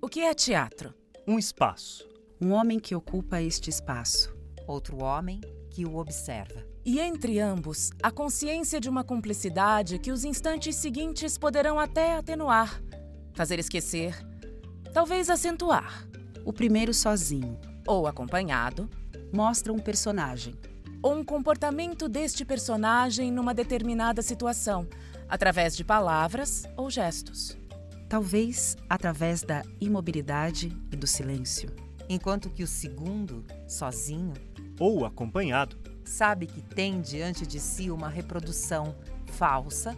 O que é teatro? Um espaço. Um homem que ocupa este espaço. Outro homem que o observa. E entre ambos, a consciência de uma cumplicidade que os instantes seguintes poderão até atenuar, fazer esquecer, talvez acentuar. O primeiro sozinho. Ou acompanhado. Mostra um personagem. Ou um comportamento deste personagem numa determinada situação, através de palavras ou gestos. Talvez através da imobilidade e do silêncio. Enquanto que o segundo, sozinho, ou acompanhado, sabe que tem diante de si uma reprodução falsa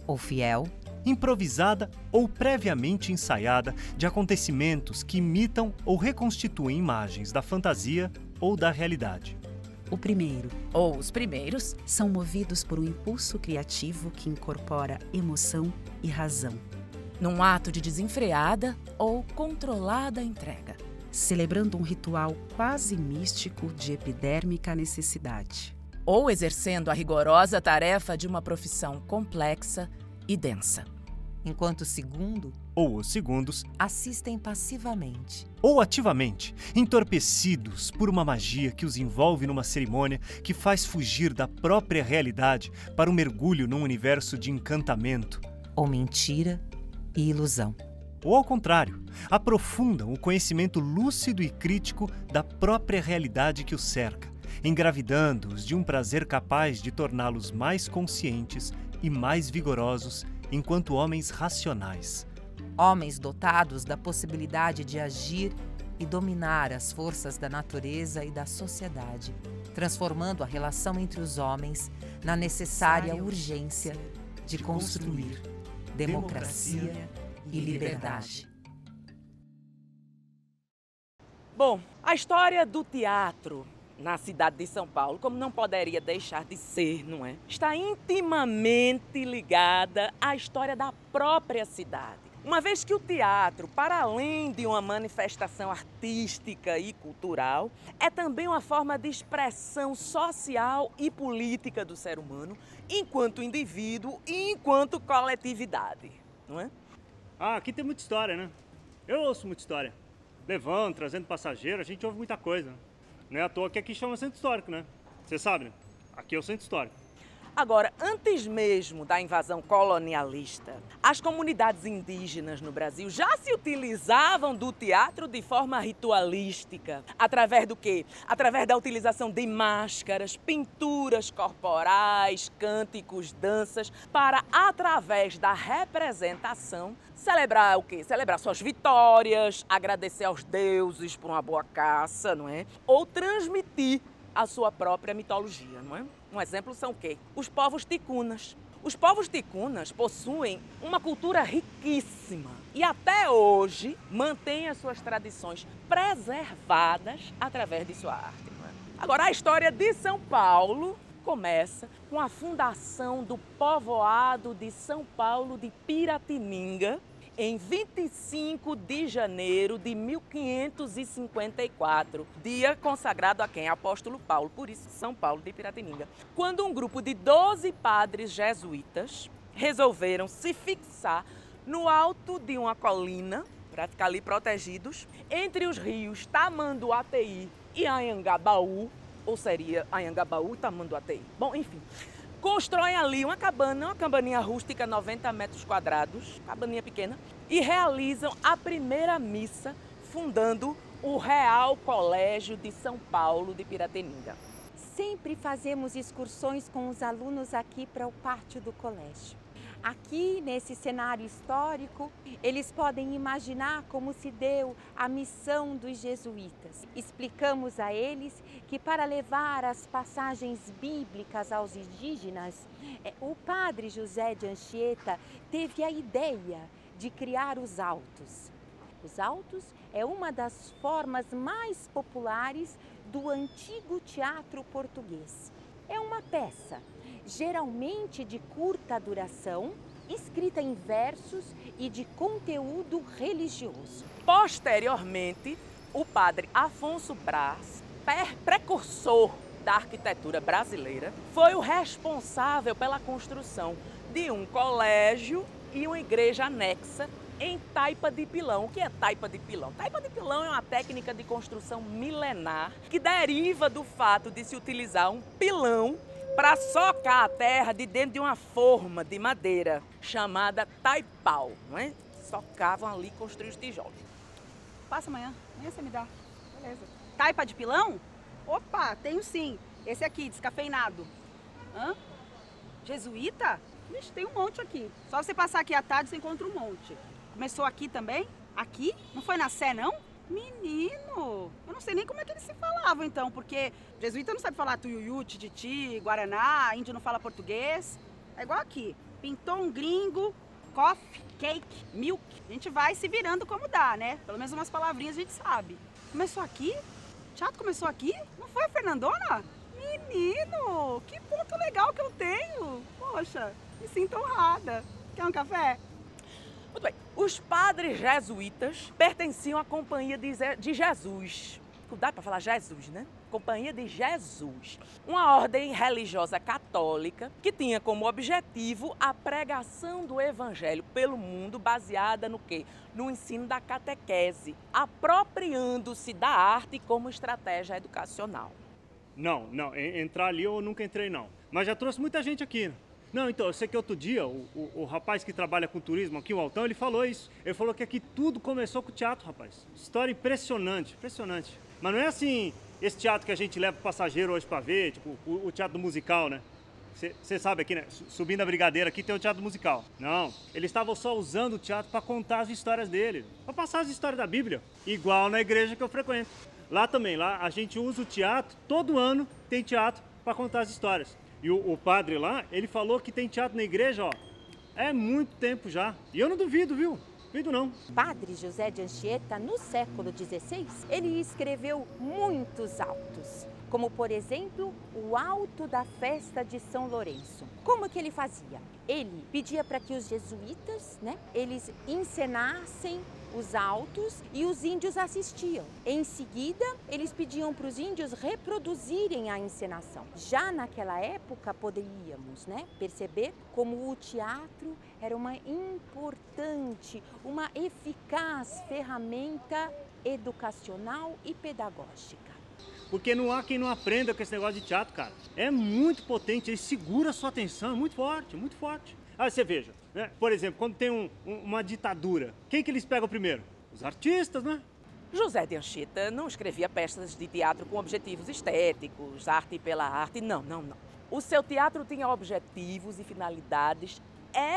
ou fiel, improvisada ou previamente ensaiada de acontecimentos que imitam ou reconstituem imagens da fantasia ou da realidade. O primeiro, ou os primeiros, são movidos por um impulso criativo que incorpora emoção e razão. Num ato de desenfreada ou controlada entrega. Celebrando um ritual quase místico de epidérmica necessidade. Ou exercendo a rigorosa tarefa de uma profissão complexa e densa. Enquanto o segundo, ou os segundos, assistem passivamente. Ou ativamente, entorpecidos por uma magia que os envolve numa cerimônia que faz fugir da própria realidade para um mergulho num universo de encantamento. Ou mentira e ilusão. Ou ao contrário, aprofundam o conhecimento lúcido e crítico da própria realidade que os cerca, engravidando-os de um prazer capaz de torná-los mais conscientes e mais vigorosos enquanto homens racionais. Homens dotados da possibilidade de agir e dominar as forças da natureza e da sociedade, transformando a relação entre os homens na necessária urgência de construir democracia e liberdade. Bom, a história do teatro na cidade de São Paulo, como não poderia deixar de ser, não é? Está intimamente ligada à história da própria cidade. Uma vez que o teatro, para além de uma manifestação artística e cultural, é também uma forma de expressão social e política do ser humano, enquanto indivíduo e enquanto coletividade, não é? Ah, aqui tem muita história, né? Eu ouço muita história. Levando, trazendo passageiro, a gente ouve muita coisa. Não é à toa que aqui chama Centro Histórico, né? Você sabe, né? Aqui é o Centro Histórico. Agora, antes mesmo da invasão colonialista, as comunidades indígenas no Brasil já se utilizavam do teatro de forma ritualística. Através do quê? Através da utilização de máscaras, pinturas corporais, cânticos, danças, para, através da representação, celebrar o quê? Celebrar suas vitórias, agradecer aos deuses por uma boa caça, não é? Ou transmitir a sua própria mitologia, não é? Um exemplo são o quê? Os povos ticunas. Os povos ticunas possuem uma cultura riquíssima e até hoje mantêm as suas tradições preservadas através de sua arte, não é? Agora, a história de São Paulo começa com a fundação do povoado de São Paulo de Piratininga, em 25 de janeiro de 1554, dia consagrado a quem? Apóstolo Paulo, por isso São Paulo de Piratininga. Quando um grupo de 12 padres jesuítas resolveram se fixar no alto de uma colina, para ficar ali protegidos, entre os rios Tamanduateí e Anhangabaú, ou seria Anhangabaú e Tamanduateí. Bom, enfim. Constroem ali uma cabaninha rústica, 90 metros quadrados, cabaninha pequena, e realizam a primeira missa, fundando o Real Colégio de São Paulo de Piratininga. Sempre fazemos excursões com os alunos aqui para o pátio do colégio. Aqui, nesse cenário histórico, eles podem imaginar como se deu a missão dos jesuítas. Explicamos a eles que para levar as passagens bíblicas aos indígenas, o padre José de Anchieta teve a ideia de criar os autos. Os autos é uma das formas mais populares do antigo teatro português. É uma peça geralmente de curta duração, escrita em versos e de conteúdo religioso. Posteriormente, o padre Afonso Brás, precursor da arquitetura brasileira, foi o responsável pela construção de um colégio e uma igreja anexa em taipa de pilão. O que é taipa de pilão? Taipa de pilão é uma técnica de construção milenar que deriva do fato de se utilizar um pilão para socar a terra de dentro de uma forma de madeira chamada taipau, não é? Socavam ali e construíam os tijolos. Passa amanhã você me dá. Beleza. Taipa de pilão? Opa, tenho sim. Esse aqui, descafeinado. Hã? Jesuíta? Ixi, tem um monte aqui. Só você passar aqui à tarde, você encontra um monte. Começou aqui também? Aqui? Não foi na Sé, não? Menino, eu não sei nem como é que eles se falavam, então, porque jesuíta não sabe falar tuiuiu, tititi, guaraná, índio não fala português. É igual aqui. Pintou um gringo, coffee, cake, milk. A gente vai se virando como dá, né? Pelo menos umas palavrinhas a gente sabe. Começou aqui? O teatro começou aqui? Não foi a Fernandona? Menino, que ponto legal que eu tenho. Poxa, me sinto honrada. Quer um café? Muito bem. Os padres jesuítas pertenciam à Companhia de Jesus. Dá para falar Jesus, né? Companhia de Jesus. Uma ordem religiosa católica que tinha como objetivo a pregação do evangelho pelo mundo baseada no quê? No ensino da catequese, apropriando-se da arte como estratégia educacional. Não, entrar ali eu nunca entrei não. Mas já trouxe muita gente aqui. Não, então, eu sei que outro dia o rapaz que trabalha com turismo aqui, o Altão, ele falou isso. Ele falou que aqui tudo começou com o teatro, rapaz. História impressionante, impressionante. Mas não é assim, esse teatro que a gente leva o passageiro hoje pra ver, tipo, o teatro musical, né? Você sabe aqui, né? Subindo a Brigadeira aqui tem o teatro musical. Não, eles estavam só usando o teatro para contar as histórias dele. Para passar as histórias da Bíblia. Igual na igreja que eu frequento. Lá também, lá a gente usa o teatro, todo ano tem teatro para contar as histórias. E o padre lá, ele falou que tem teatro na igreja, ó, é muito tempo já. E eu não duvido, viu? Duvido não. Padre José de Anchieta, no século XVI, ele escreveu muitos autos, como, por exemplo, o Auto da Festa de São Lourenço. Como que ele fazia? Ele pedia para que os jesuítas, né, eles encenassem os autos e os índios assistiam. Em seguida, eles pediam para os índios reproduzirem a encenação. Já naquela época, poderíamos, né, perceber como o teatro era uma importante, uma eficaz ferramenta educacional e pedagógica. Porque não há quem não aprenda com esse negócio de teatro, cara. É muito potente, ele segura a sua atenção, é muito forte, muito forte. Aí você veja, né? Por exemplo, quando tem uma ditadura, quem que eles pegam primeiro? Os artistas, né? José de Anchieta não escrevia peças de teatro com objetivos estéticos, arte pela arte, não. O seu teatro tinha objetivos e finalidades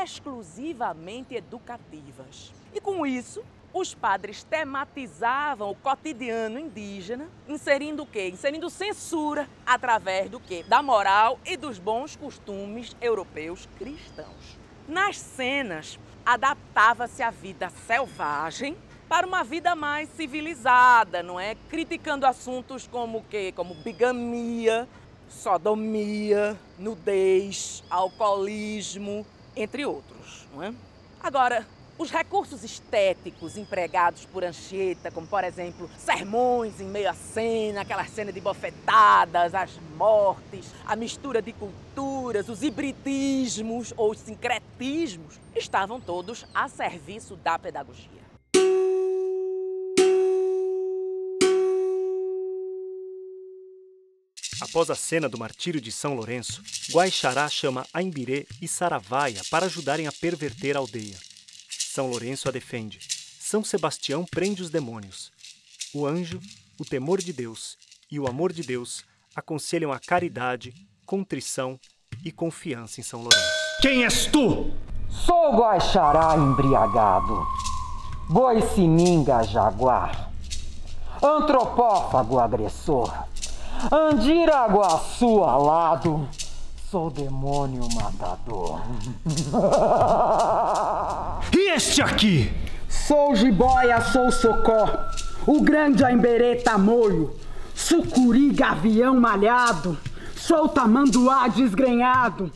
exclusivamente educativas. E com isso, os padres tematizavam o cotidiano indígena, inserindo o quê? Inserindo censura através do quê? Da moral e dos bons costumes europeus cristãos. Nas cenas, adaptava-se a vida selvagem para uma vida mais civilizada, não é? Criticando assuntos como o quê? Como bigamia, sodomia, nudez, alcoolismo, entre outros, não é? Agora, os recursos estéticos empregados por Anchieta, como, por exemplo, sermões em meio à cena, aquela cena de bofetadas, as mortes, a mistura de culturas, os hibridismos ou os sincretismos, estavam todos a serviço da pedagogia. Após a cena do martírio de São Lourenço, Guaixará chama Aimbirê e Saravaia para ajudarem a perverter a aldeia. São Lourenço a defende. São Sebastião prende os demônios. O anjo, o temor de Deus e o amor de Deus aconselham a caridade, contrição e confiança em São Lourenço. Quem és tu? Sou Guaixará embriagado, Boicininga jaguar, antropófago agressor, Andiraguaçu alado, sou demônio matador. E este aqui? Sou Jiboia, sou Socó, o grande Aimberê Tamoio, sucuri gavião malhado, sou tamanduá desgrenhado,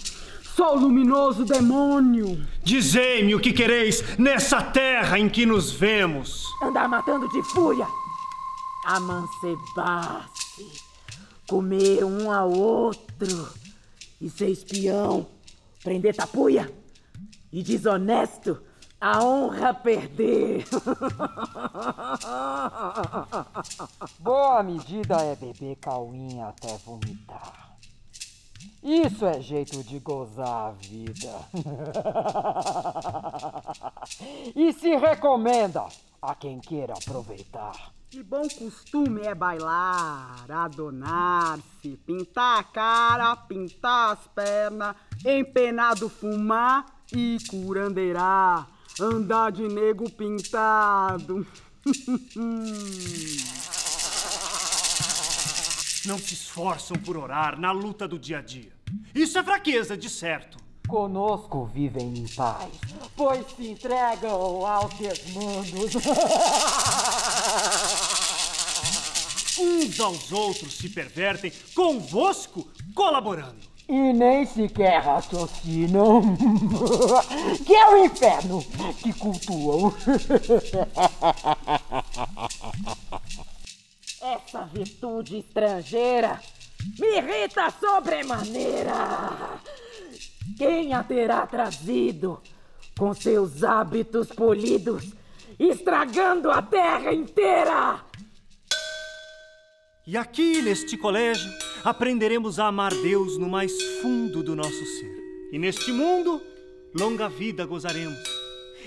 sou luminoso demônio. Dizei-me o que quereis nessa terra em que nos vemos. Andar matando de fúria, amancebar-se, comer um ao outro e ser espião, prender tapuia e desonesto A honra perder. Boa medida é beber cauinha até vomitar. Isso é jeito de gozar a vida. E se recomenda a quem queira aproveitar. Que bom costume é bailar, adonar-se, pintar a cara, pintar as pernas, empenado fumar e curandeirar, andar de nego pintado. Não se esforçam por orar na luta do dia a dia. Isso é fraqueza, de certo. Conosco vivem em paz, pois se entregam aos desmandos. Uns aos outros se pervertem, convosco colaborando. E nem sequer raciocinam. Que é o inferno que cultuam. Essa virtude estrangeira me irrita sobremaneira. Quem a terá trazido com seus hábitos polidos, estragando a terra inteira? E aqui, neste colégio, aprenderemos a amar Deus no mais fundo do nosso ser. E neste mundo, longa vida gozaremos.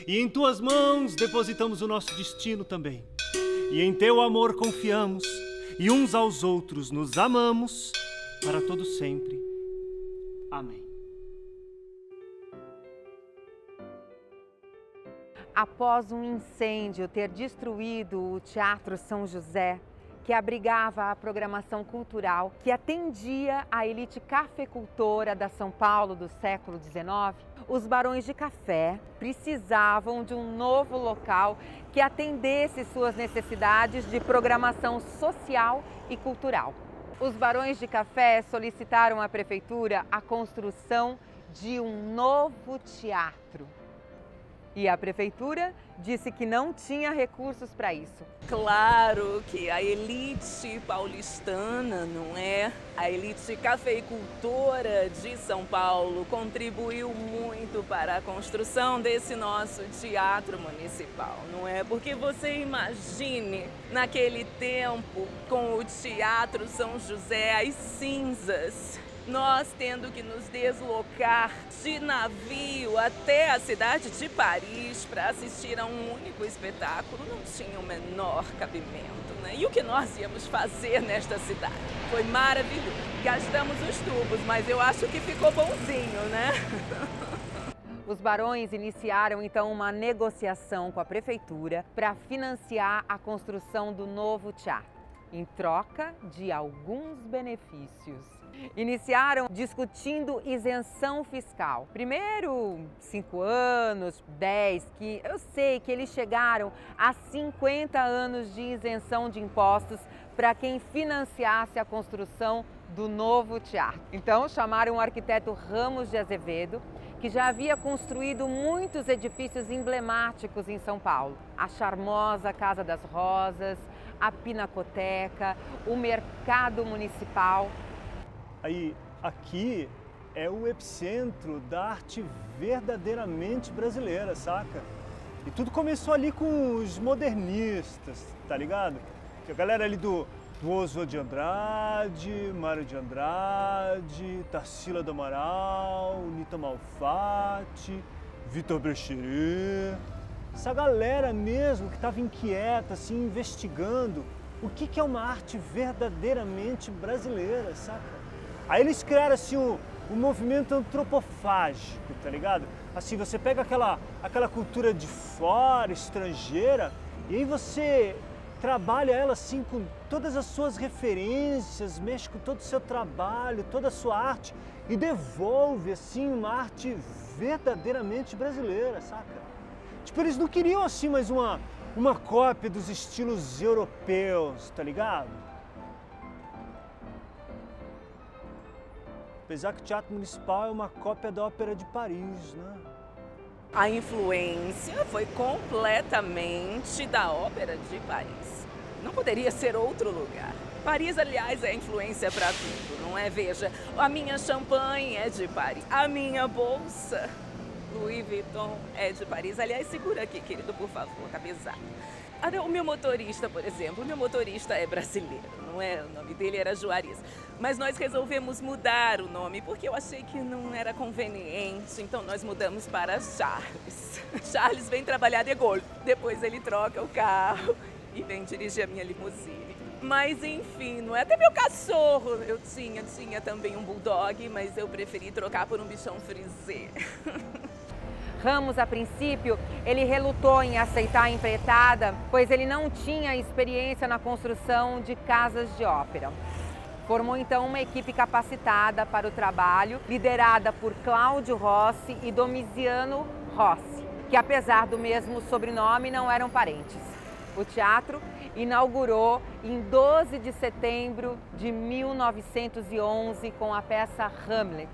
E em tuas mãos depositamos o nosso destino também. E em teu amor confiamos, e uns aos outros nos amamos, para todo sempre. Amém. Após um incêndio ter destruído o Teatro São José, que abrigava a programação cultural que atendia a elite cafeicultora da São Paulo do século XIX, os barões de café precisavam de um novo local que atendesse suas necessidades de programação social e cultural. Os barões de café solicitaram à prefeitura a construção de um novo teatro. E a prefeitura disse que não tinha recursos para isso. Claro que a elite paulistana, não é? A elite cafeicultora de São Paulo contribuiu muito para a construção desse nosso teatro municipal, não é? Porque você imagine, naquele tempo, com o Teatro São José, as cinzas, nós tendo que nos deslocar de navio até a cidade de Paris para assistir a um único espetáculo, não tinha o menor cabimento, né? E o que nós íamos fazer nesta cidade? Foi maravilhoso. Gastamos os tubos, mas eu acho que ficou bonzinho, né? Os barões iniciaram então uma negociação com a prefeitura para financiar a construção do novo teatro, em troca de alguns benefícios. Iniciaram discutindo isenção fiscal. Primeiro 5 anos, 10, que eu sei que eles chegaram a 50 anos de isenção de impostos para quem financiasse a construção do novo teatro. Então chamaram o arquiteto Ramos de Azevedo, que já havia construído muitos edifícios emblemáticos em São Paulo. A charmosa Casa das Rosas, a Pinacoteca, o Mercado Municipal. Aí, aqui é o epicentro da arte verdadeiramente brasileira, saca? E tudo começou ali com os modernistas, tá ligado? Que a galera ali do Oswald de Andrade, Mário de Andrade, Tarsila do Amaral, Nita Malfatti, Vitor Brecheret. Essa galera mesmo que estava inquieta, assim, investigando o que é uma arte verdadeiramente brasileira, saca? Aí eles criaram assim um movimento antropofágico, tá ligado? Assim, você pega aquela cultura de fora, estrangeira, e aí você trabalha ela assim com todas as suas referências, mexe com todo o seu trabalho, toda a sua arte e devolve assim uma arte verdadeiramente brasileira, saca? Tipo, eles não queriam assim mais uma cópia dos estilos europeus, tá ligado? Apesar que o Teatro Municipal é uma cópia da Ópera de Paris, né? A influência foi completamente da Ópera de Paris. Não poderia ser outro lugar. Paris, aliás, é influência para tudo, não é? Veja, a minha champanhe é de Paris, a minha bolsa Louis Vuitton é de Paris. Aliás, segura aqui, querido, por favor, tá pesado. O meu motorista, por exemplo, o meu motorista é brasileiro, não é? O nome dele era Juarez. Mas nós resolvemos mudar o nome porque eu achei que não era conveniente, então nós mudamos para Charles. Charles vem trabalhar de Gaulle, depois ele troca o carro e vem dirigir a minha limusine. Mas enfim, não é? Até meu cachorro eu tinha também um bulldog, mas eu preferi trocar por um bichão frisé. Ramos, a princípio, ele relutou em aceitar a empreitada, pois ele não tinha experiência na construção de casas de ópera. Formou então uma equipe capacitada para o trabalho, liderada por Cláudio Rossi e Domisiano Rossi, que apesar do mesmo sobrenome não eram parentes. O teatro inaugurou em 12 de setembro de 1911 com a peça Hamlet.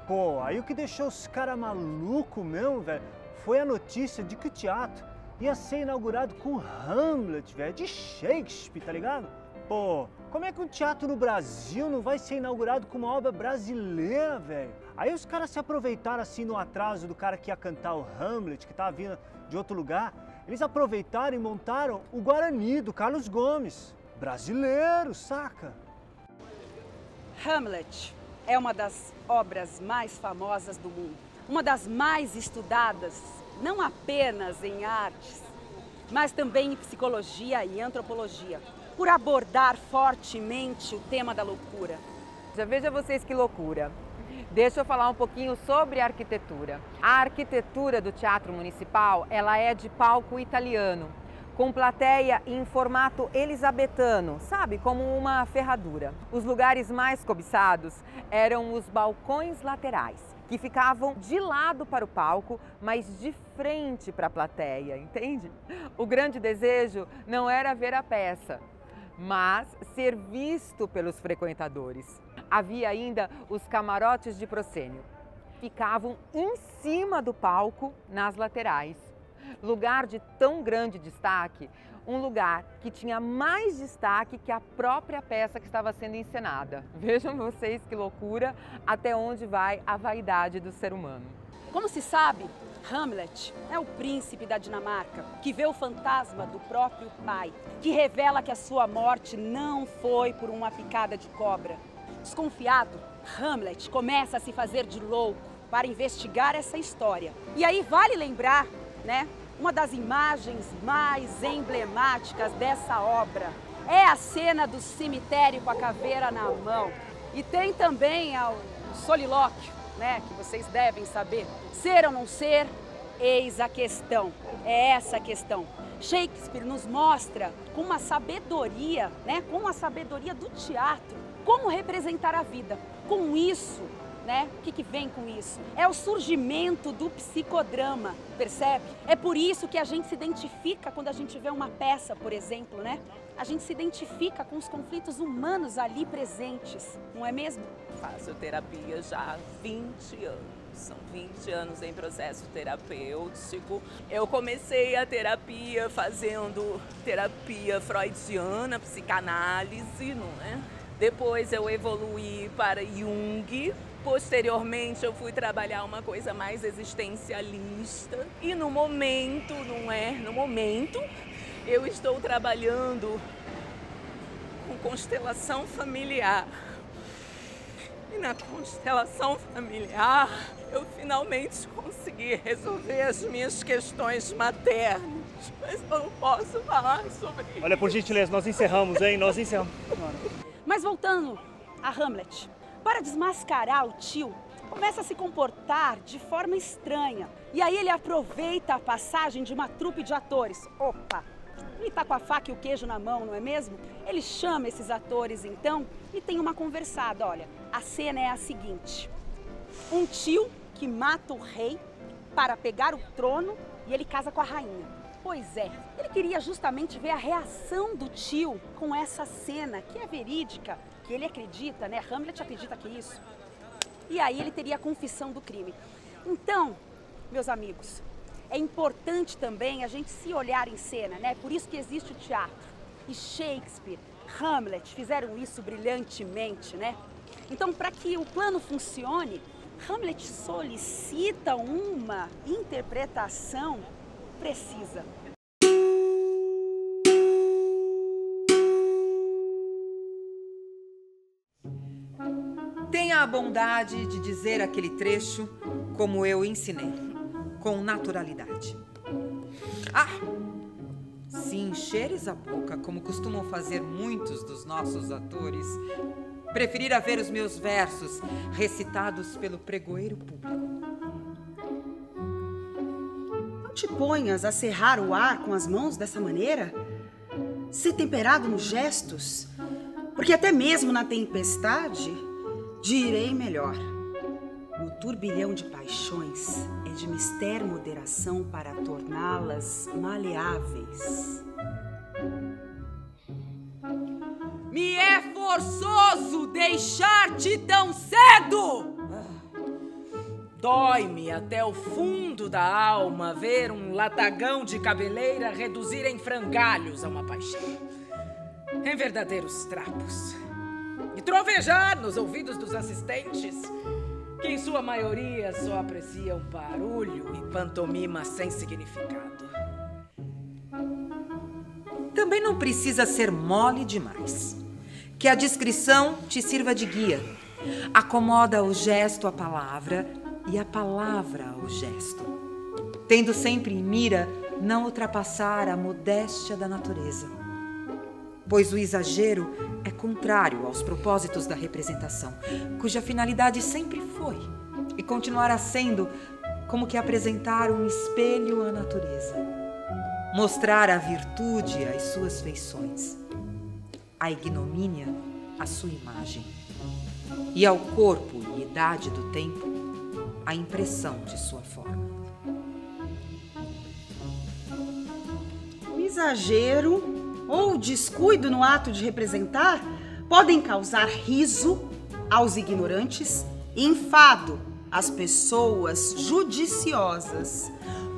Pô, aí o que deixou os caras malucos mesmo, velho, foi a notícia de que o teatro ia ser inaugurado com Hamlet, velho, de Shakespeare, tá ligado? Pô, como é que um teatro no Brasil não vai ser inaugurado com uma obra brasileira, velho? Aí os caras se aproveitaram assim no atraso do cara que ia cantar o Hamlet, que tava vindo de outro lugar. Eles aproveitaram e montaram o Guarani, do Carlos Gomes. Brasileiro, saca? Hamlet é uma das obras mais famosas do mundo. Uma das mais estudadas, não apenas em artes, mas também em psicologia e antropologia, por abordar fortemente o tema da loucura. Já veja vocês que loucura. Deixa eu falar um pouquinho sobre a arquitetura. A arquitetura do Teatro Municipal, ela é de palco italiano, com plateia em formato elisabetano, sabe, como uma ferradura. Os lugares mais cobiçados eram os balcões laterais, que ficavam de lado para o palco, mas de frente para a plateia, entende? O grande desejo não era ver a peça, mas ser visto pelos frequentadores. Havia ainda os camarotes de proscênio. Ficavam em cima do palco, nas laterais. Lugar de tão grande destaque, um lugar que tinha mais destaque que a própria peça que estava sendo encenada. Vejam vocês que loucura, até onde vai a vaidade do ser humano. Como se sabe, Hamlet é o príncipe da Dinamarca, que vê o fantasma do próprio pai, que revela que a sua morte não foi por uma picada de cobra. Desconfiado, Hamlet começa a se fazer de louco para investigar essa história. E aí vale lembrar, né, uma das imagens mais emblemáticas dessa obra é a cena do cemitério com a caveira na mão. E tem também o solilóquio, né, que vocês devem saber. Ser ou não ser, eis a questão. É essa a questão. Shakespeare nos mostra com uma sabedoria, né, com a sabedoria do teatro, como representar a vida. Com isso, né, o que vem com isso? É o surgimento do psicodrama, percebe? É por isso que a gente se identifica quando a gente vê uma peça, por exemplo, né? A gente se identifica com os conflitos humanos ali presentes, não é mesmo? Faço terapia já há 20 anos. São 20 anos em processo terapêutico. Eu comecei a terapia fazendo terapia freudiana, psicanálise, não é? Depois eu evoluí para Jung. Posteriormente eu fui trabalhar uma coisa mais existencialista. E no momento, não é? No momento, eu estou trabalhando com constelação familiar. E na constelação familiar, eu finalmente consegui resolver as minhas questões maternas. Mas eu não posso falar sobre isso. Olha, por gentileza, nós encerramos, hein? Nós encerramos. Mas voltando a Hamlet, para desmascarar o tio, começa a se comportar de forma estranha. E aí ele aproveita a passagem de uma trupe de atores. Opa, ele tá com a faca e o queijo na mão, não é mesmo? Ele chama esses atores então e tem uma conversada. Olha, a cena é a seguinte: um tio que mata o rei para pegar o trono e ele casa com a rainha. Pois é, ele queria justamente ver a reação do tio com essa cena, que é verídica, que ele acredita, né? Hamlet acredita que isso. E aí ele teria a confissão do crime. Então, meus amigos, é importante também a gente se olhar em cena, né? Por isso que existe o teatro. E Shakespeare, Hamlet fizeram isso brilhantemente, né? Então, para que o plano funcione, Hamlet solicita uma interpretação precisa. Tenha a bondade de dizer aquele trecho como eu ensinei, com naturalidade. Ah! Se encheres a boca, como costumam fazer muitos dos nossos atores, preferir a ver os meus versos recitados pelo pregoeiro público. Não te ponhas a cerrar o ar com as mãos dessa maneira? Ser temperado nos gestos, porque até mesmo na tempestade, direi melhor. No turbilhão de paixões, é de mister moderação para torná-las maleáveis. Me é forçoso deixar-te tão cedo! Dói-me até o fundo da alma ver um latagão de cabeleira reduzir em frangalhos a uma paixão, em verdadeiros trapos, e trovejar nos ouvidos dos assistentes, que em sua maioria só apreciam barulho e pantomima sem significado. Também não precisa ser mole demais. Que a descrição te sirva de guia. Acomoda o gesto à palavra e a palavra ao gesto, tendo sempre em mira não ultrapassar a modéstia da natureza, pois o exagero é contrário aos propósitos da representação, cuja finalidade sempre foi e continuará sendo como que apresentar um espelho à natureza, mostrar a virtude às suas feições, a ignomínia à sua imagem, e ao corpo e idade do tempo a impressão de sua forma. O exagero ou descuido no ato de representar podem causar riso aos ignorantes e enfado às pessoas judiciosas,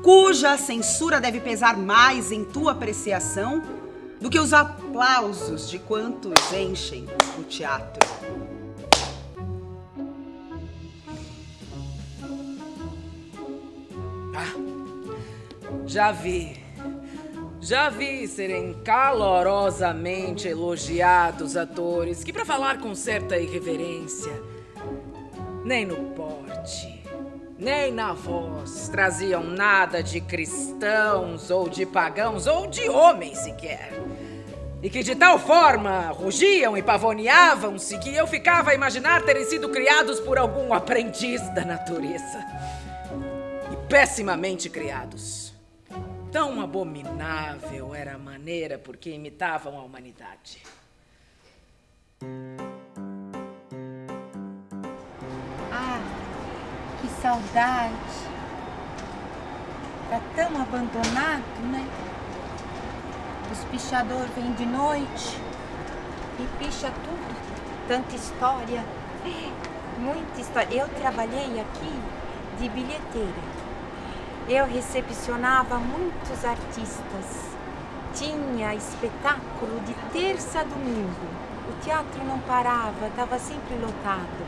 cuja censura deve pesar mais em tua apreciação do que os aplausos de quantos enchem o teatro. Já vi serem calorosamente elogiados atores que, para falar com certa irreverência, nem no porte, nem na voz traziam nada de cristãos ou de pagãos ou de homens sequer. E que de tal forma rugiam e pavoneavam-se que eu ficava a imaginar terem sido criados por algum aprendiz da natureza. E pessimamente criados. Tão abominável era a maneira por que imitavam a humanidade. Ah, que saudade. Tá tão abandonado, né? Os pichadores vêm de noite e picha tudo. Tanta história, muita história. Eu trabalhei aqui de bilheteira. Eu recepcionava muitos artistas. Tinha espetáculo de terça a domingo. O teatro não parava, estava sempre lotado.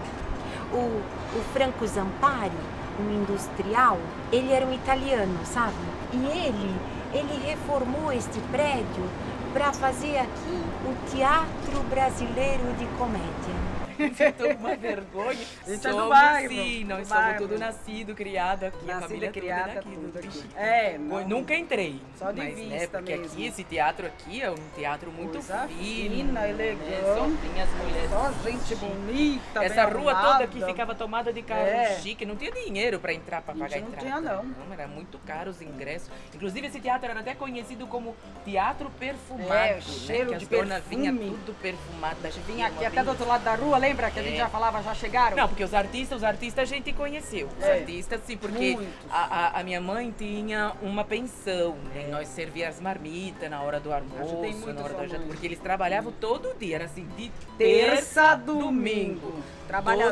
O Franco Zampari, um industrial, ele era um italiano, sabe? E ele reformou este prédio para fazer aqui o Teatro Brasileiro de Comédia. Eu tô com uma vergonha. A gente é do bairro. Sim, nós somos tudo nascido, criado aqui. Nascida, a família criada, toda tudo aqui. É, não. Nunca entrei. Só de mas, vista né, porque mesmo. aqui, esse teatro aqui é um teatro muito Coisa fino. fina, elegante. Né? Só tem as mulheres. Só gente bonita, Essa bem rua arrumada. toda aqui ficava tomada de carro chique. Não tinha dinheiro para entrar, para pagar a não entrada. tinha, não. Era muito caro os ingressos. Inclusive, esse teatro era até conhecido como Teatro Perfumado. É, cheiro né? de Que as donas perfume. vinha tudo perfumado. Vinha aqui até do outro lado da rua, lembra que a gente já falava, já chegaram? Não, porque os artistas a gente conheceu. Os artistas, sim, porque a minha mãe tinha uma pensão, né? Nós servíamos as marmitas na hora do almoço, na hora da janta, porque eles trabalhavam todo dia, era assim, de terça a domingo.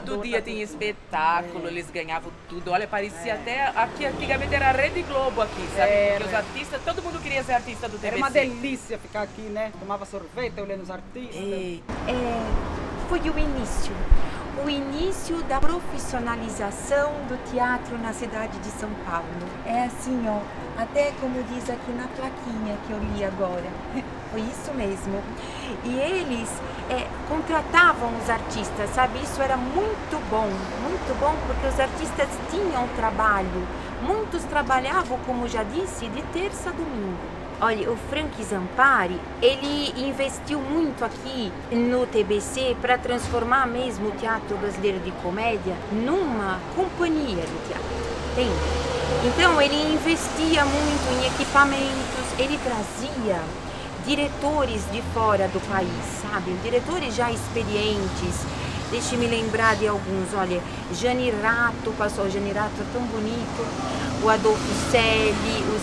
Todo dia tinha espetáculo, eles ganhavam tudo. Olha, parecia até, aqui antigamente era a Rede Globo aqui, sabe? Porque os artistas, todo mundo queria ser artista do TVC. Era uma delícia ficar aqui, né? Tomava sorvete, olhando os artistas. Foi o início. o início da profissionalização do teatro na cidade de São Paulo. É assim, ó, até como diz aqui na plaquinha que eu li agora. Foi isso mesmo. E eles contratavam os artistas, sabe? Isso era muito bom, porque os artistas tinham trabalho. Muitos trabalhavam, como já disse, de terça a domingo. Olha, o Frank Zampari, ele investiu muito aqui no TBC para transformar mesmo o Teatro Brasileiro de Comédia numa companhia do teatro, entende? Então, ele investia muito em equipamentos, ele trazia diretores de fora do país, sabe? Diretores já experientes. Deixe-me lembrar de alguns, olha, Janirato passou, o Janirato é tão bonito, o Adolfo Celli, o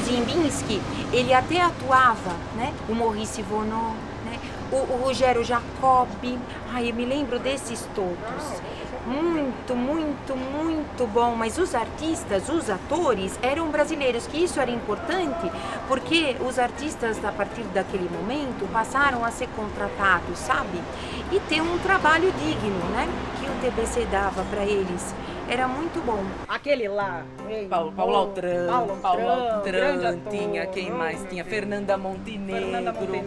Ziembinski, ele até atuava, né? O Maurice Vonneau, né? O Rogério Jacobi, eu me lembro desses todos. Muito bom, mas os artistas, os atores eram brasileiros, que isso era importante, porque os artistas, a partir daquele momento, passaram a ser contratados, sabe? E ter um trabalho digno, né? Que o TBC dava para eles. Era muito bom. Aquele lá, Paulo Altran tinha, quem mais tinha? Fernanda Montenegro.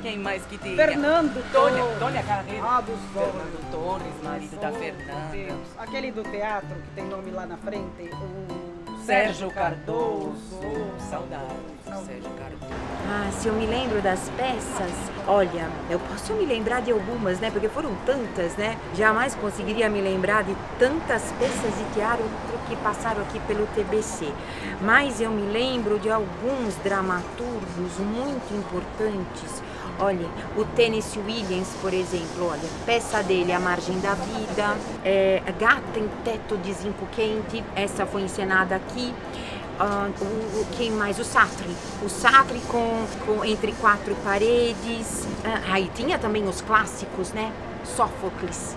Quem mais que tinha? Fernando Tônia Carreiro. Fernando Torres, marido da Fernanda. Deus. Aquele do teatro que tem nome lá na frente, o Sérgio Cardoso. Saudades, Sérgio Cardoso. Se eu me lembro das peças, olha, eu posso me lembrar de algumas, né? Porque foram tantas, né? Jamais conseguiria me lembrar de tantas peças de teatro que passaram aqui pelo TBC. Mas eu me lembro de alguns dramaturgos muito importantes. Olha, o Tennessee Williams, por exemplo, olha, peça dele, A Margem da Vida, Gata em Teto de Zinco Quente, essa foi encenada aqui. Quem mais? O Sartre com Entre Quatro Paredes. Aí tinha também os clássicos, né? Sófocles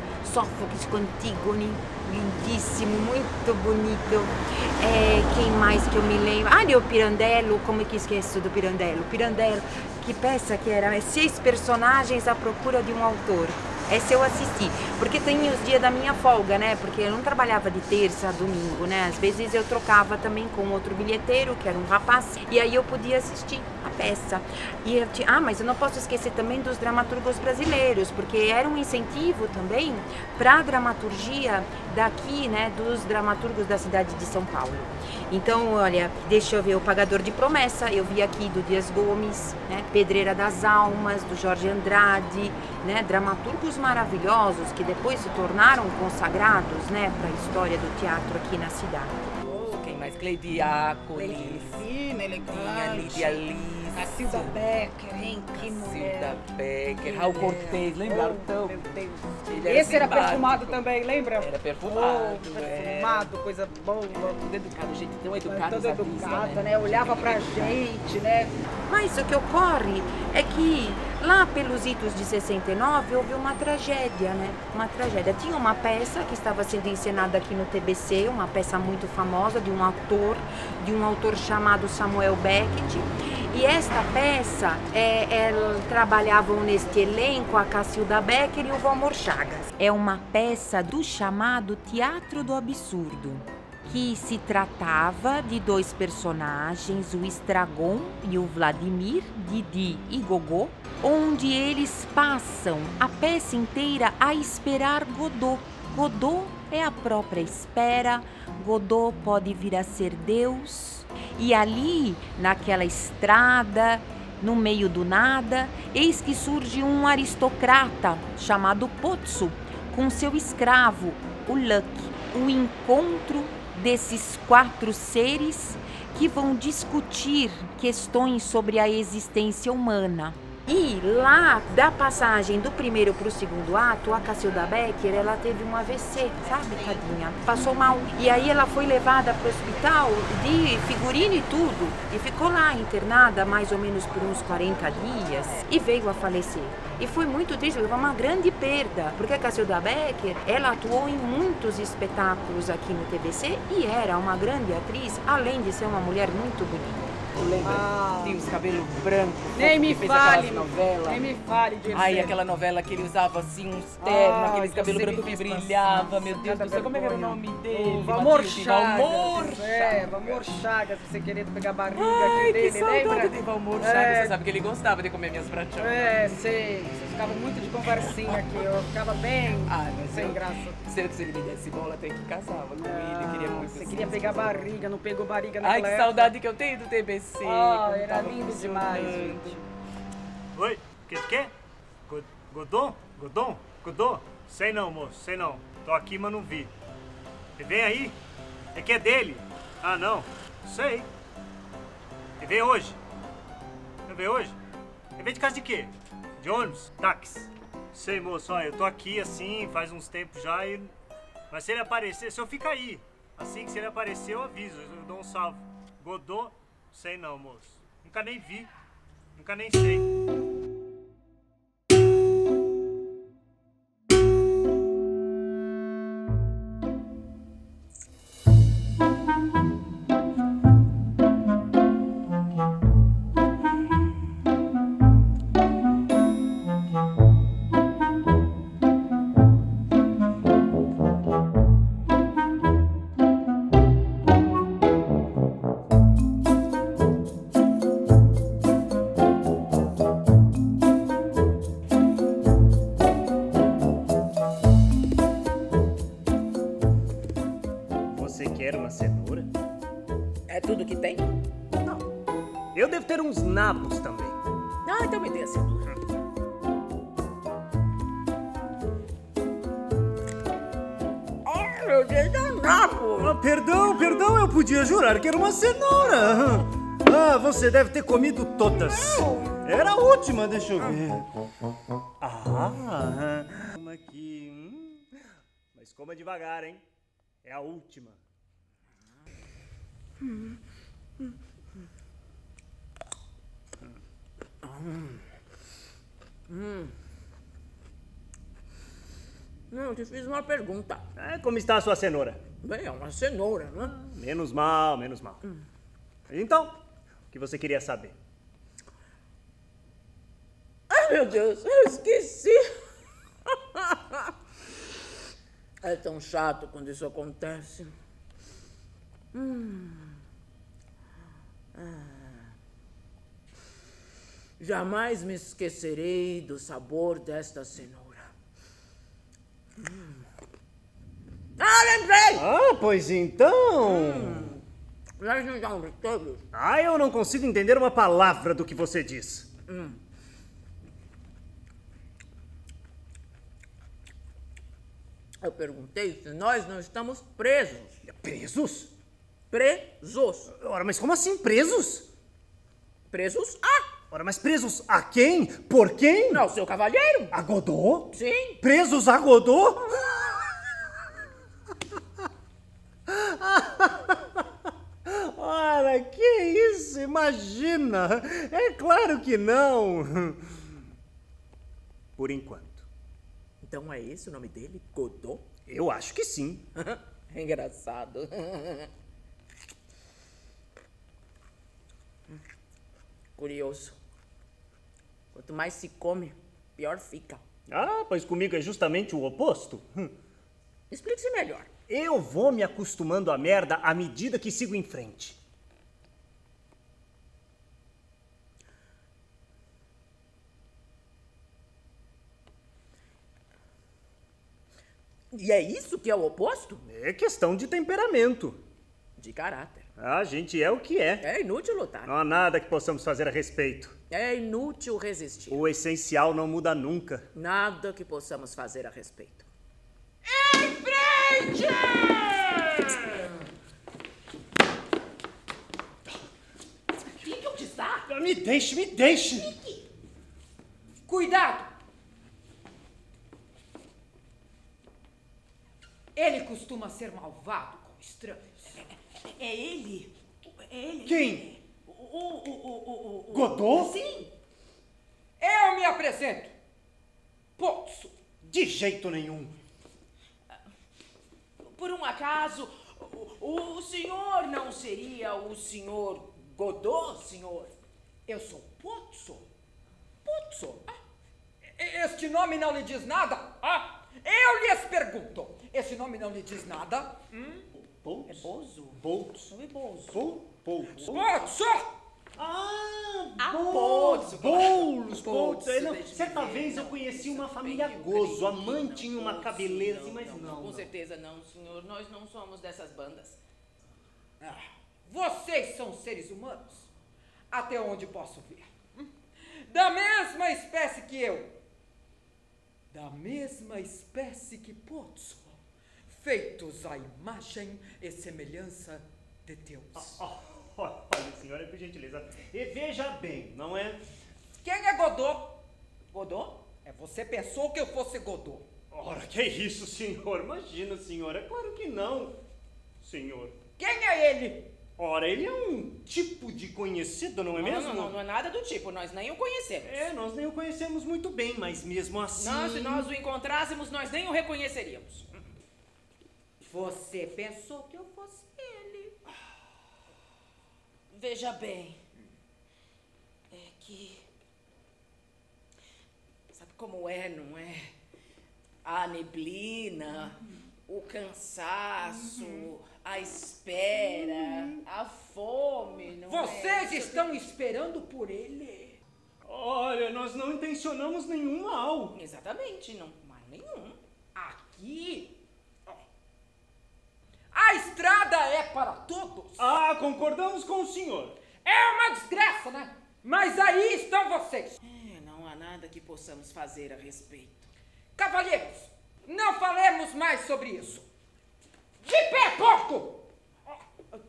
com Antígone, lindíssimo, muito bonito. Quem mais que eu me lembro? O Pirandello, como é que esqueço do Pirandello? Que peça que era? 6 personagens à procura de um autor. Essa eu assisti, porque tem os dias da minha folga, né? Porque eu não trabalhava de terça a domingo, né? Às vezes eu trocava também com outro bilheteiro, que era um rapaz, e aí eu podia assistir a peça. E mas eu não posso esquecer também dos dramaturgos brasileiros, porque era um incentivo também para a dramaturgia daqui, né? Dos dramaturgos da cidade de São Paulo. Então, olha, deixa eu ver, O Pagador de Promessa, eu vi aqui do Dias Gomes, né? Pedreira das Almas, do Jorge Andrade, né? Dramaturgos maravilhosos que depois se tornaram consagrados, né? Para a história do teatro aqui na cidade. Quem mais? Cleidiácolis, Lídia Liz, Cacilda Becker, hein? Que mulher. Cacilda Becker, Raul Cortez, lembraram? Meu Deus. Esse era perfumado também, lembra? Era perfumado. Perfumado, coisa boa. Tudo educado, gente tão educada. Toda educada, né? Olhava pra gente, né? Mas o que ocorre é que lá pelos idos de 69 houve uma tragédia, né? Uma tragédia. Tinha uma peça que estava sendo encenada aqui no TBC, uma peça muito famosa de um autor chamado Samuel Beckett. E esta peça, trabalhavam neste elenco a Cacilda Becker e o Valmor Chagas. É uma peça do chamado Teatro do Absurdo, que se tratava de 2 personagens, o Estragon e o Vladimir, Didi e Gogô, onde eles passam a peça inteira a esperar Godot. Godot é a própria espera, Godot pode vir a ser Deus. E ali, naquela estrada, no meio do nada, eis que surge um aristocrata chamado Pozzo, com seu escravo, o Luck. O encontro desses 4 seres que vão discutir questões sobre a existência humana. E lá, da passagem do primeiro para o segundo ato, a Cacilda Becker, ela teve um AVC, sabe, tadinha? Passou mal. E aí ela foi levada para o hospital de figurino e tudo. E ficou lá internada mais ou menos por uns 40 dias e veio a falecer. E foi muito triste, foi uma grande perda, porque a Cacilda Becker, ela atuou em muitos espetáculos aqui no TBC e era uma grande atriz, além de ser uma mulher muito bonita. lembra? Ah. Tinha os cabelos brancos. Nem me fez fale, aquelas novelas. nem me fale de Ai, aquela novela que ele usava assim, uns ternos, aqueles cabelos brancos que brilhavam. Meu Deus do céu, como é que era o nome dele? Valmor Matilde, Chagas. Valmor Chagas. Valmor Chagas, você querendo pegar a barriga Ai, aqui dele, que saudade lembra? de Valmor Chagas. Você sabe que ele gostava de comer minhas pratinhas. Sei. Vocês ficavam muito de conversinha aqui, eu ficava bem Mas sem graça. Se ele me desse bola, até que casava com ele. Eu queria muito. Você queria pegar barriga, não pegou barriga Ai, naquela que época. saudade que eu tenho do TBC. Era tava lindo demais, funcionando. gente. Oi, quê? Godon? Godon? Sei não, moço, sei não. Tô aqui, mas não vi. Ele vem aí? É que é dele. Ah, não. Sei. Ele vem hoje. Ele vem hoje? Ele vem de casa de quê? De ônibus? Táxi? Sei, moço, olha, eu tô aqui assim, faz uns tempos já e... Mas se ele aparecer, se eu ficar aí, assim que se ele aparecer eu aviso, eu dou um salve. Godot? Sei não, moço. Nunca nem vi. Nunca nem sei. Você quer uma cenoura? É tudo que tem? Não. Eu devo ter uns nabos também. Ah, então me dê a cenoura. Ai, meu Deus, é nabo. Ah, perdão, eu podia jurar que era uma cenoura. Ah, você deve ter comido todas. Era a última, deixa eu ver. Ah, uma aqui. Mas coma devagar, hein? É a última. Não, eu te fiz uma pergunta. Como está a sua cenoura? Bem, é uma cenoura, né? Menos mal. Então, o que você queria saber? Ai, meu Deus, eu esqueci. É tão chato quando isso acontece. Jamais me esquecerei do sabor desta cenoura. Ah, lembrei! Ah, pois então... eu não consigo entender uma palavra do que você diz. Eu perguntei se nós não estamos presos. Presos? Presos. Ora, mas como assim presos? Presos a... Ora, mas presos a quem? Por quem? Ao seu cavalheiro. A Godot? Sim. Presos a Godot? Ora, que isso? Imagina! É claro que não! Por enquanto. Então é esse o nome dele? Godot? Eu acho que sim. É engraçado. Curioso. Quanto mais se come, pior fica. Ah, pois comigo é justamente o oposto. Explique-se melhor. Eu vou me acostumando à merda à medida que sigo em frente. E é isso que é o oposto? É questão de temperamento. De caráter. A gente é o que é. É inútil lutar. Não há nada que possamos fazer a respeito. É inútil resistir. O essencial não muda nunca. Nada que possamos fazer a respeito. Em frente! Fique onde está. Me deixe! Fique. Cuidado! Ele costuma ser malvado com estranhos. É ele? É ele? Quem? O Godot? Sim. Eu me apresento. Posso. De jeito nenhum. Por um acaso, o senhor não seria o senhor Godot, senhor? Eu sou Pozzo. Pozzo? Este nome não lhe diz nada? Eu lhes pergunto. Esse nome não lhe diz nada? Boltz? É Bozo? Boltz. Não é Bozo. Boltz. Pozzo! Bozo. Boltz. Certa vez eu conheci uma família Gozo. A mãe tinha uma cabeleira assim, mas não. Com certeza não, senhor. Nós não somos dessas bandas. Vocês são seres humanos? Até onde posso ver? Da mesma espécie que eu. Da mesma espécie que Pozzo. Feitos à imagem e semelhança de Deus. Olha, senhora, por gentileza. E veja bem, não é? Quem é Godot? Godot? Você pensou que eu fosse Godot. Ora, que isso, senhor? Imagina, senhor. É claro que não, senhor. Quem é ele? Ora, ele é um tipo de conhecido, não é mesmo? Não é nada do tipo, nós nem o conhecemos. Nós nem o conhecemos muito bem, mas mesmo assim... Se nós o encontrássemos, nós nem o reconheceríamos. Você pensou que eu fosse ele. Veja bem, é que... Sabe como é, não é? A neblina, o cansaço, a espera, a fome, não é? Vocês estão esperando por ele. Olha, nós não intencionamos nenhum mal. Exatamente, não mal nenhum. Aqui... A estrada é para todos. Concordamos com o senhor. É uma desgraça, né? Mas aí estão vocês. Não há nada que possamos fazer a respeito. Cavalheiros, não falemos mais sobre isso. De pé, porco!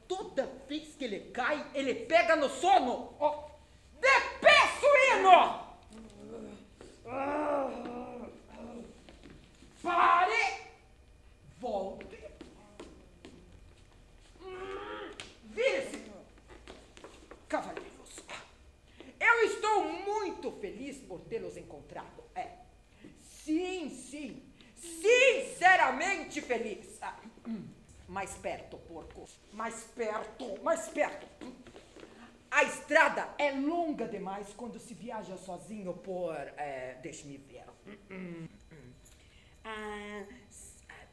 Toda vez que ele cai, ele pega no sono. De pé, suíno! Pare! Volte! Vire-se! Cavalheiros, eu estou muito feliz por tê-los encontrado. Sim, sinceramente feliz. Mais perto, porco. Mais perto. A estrada é longa demais quando se viaja sozinho por... deixe-me ver.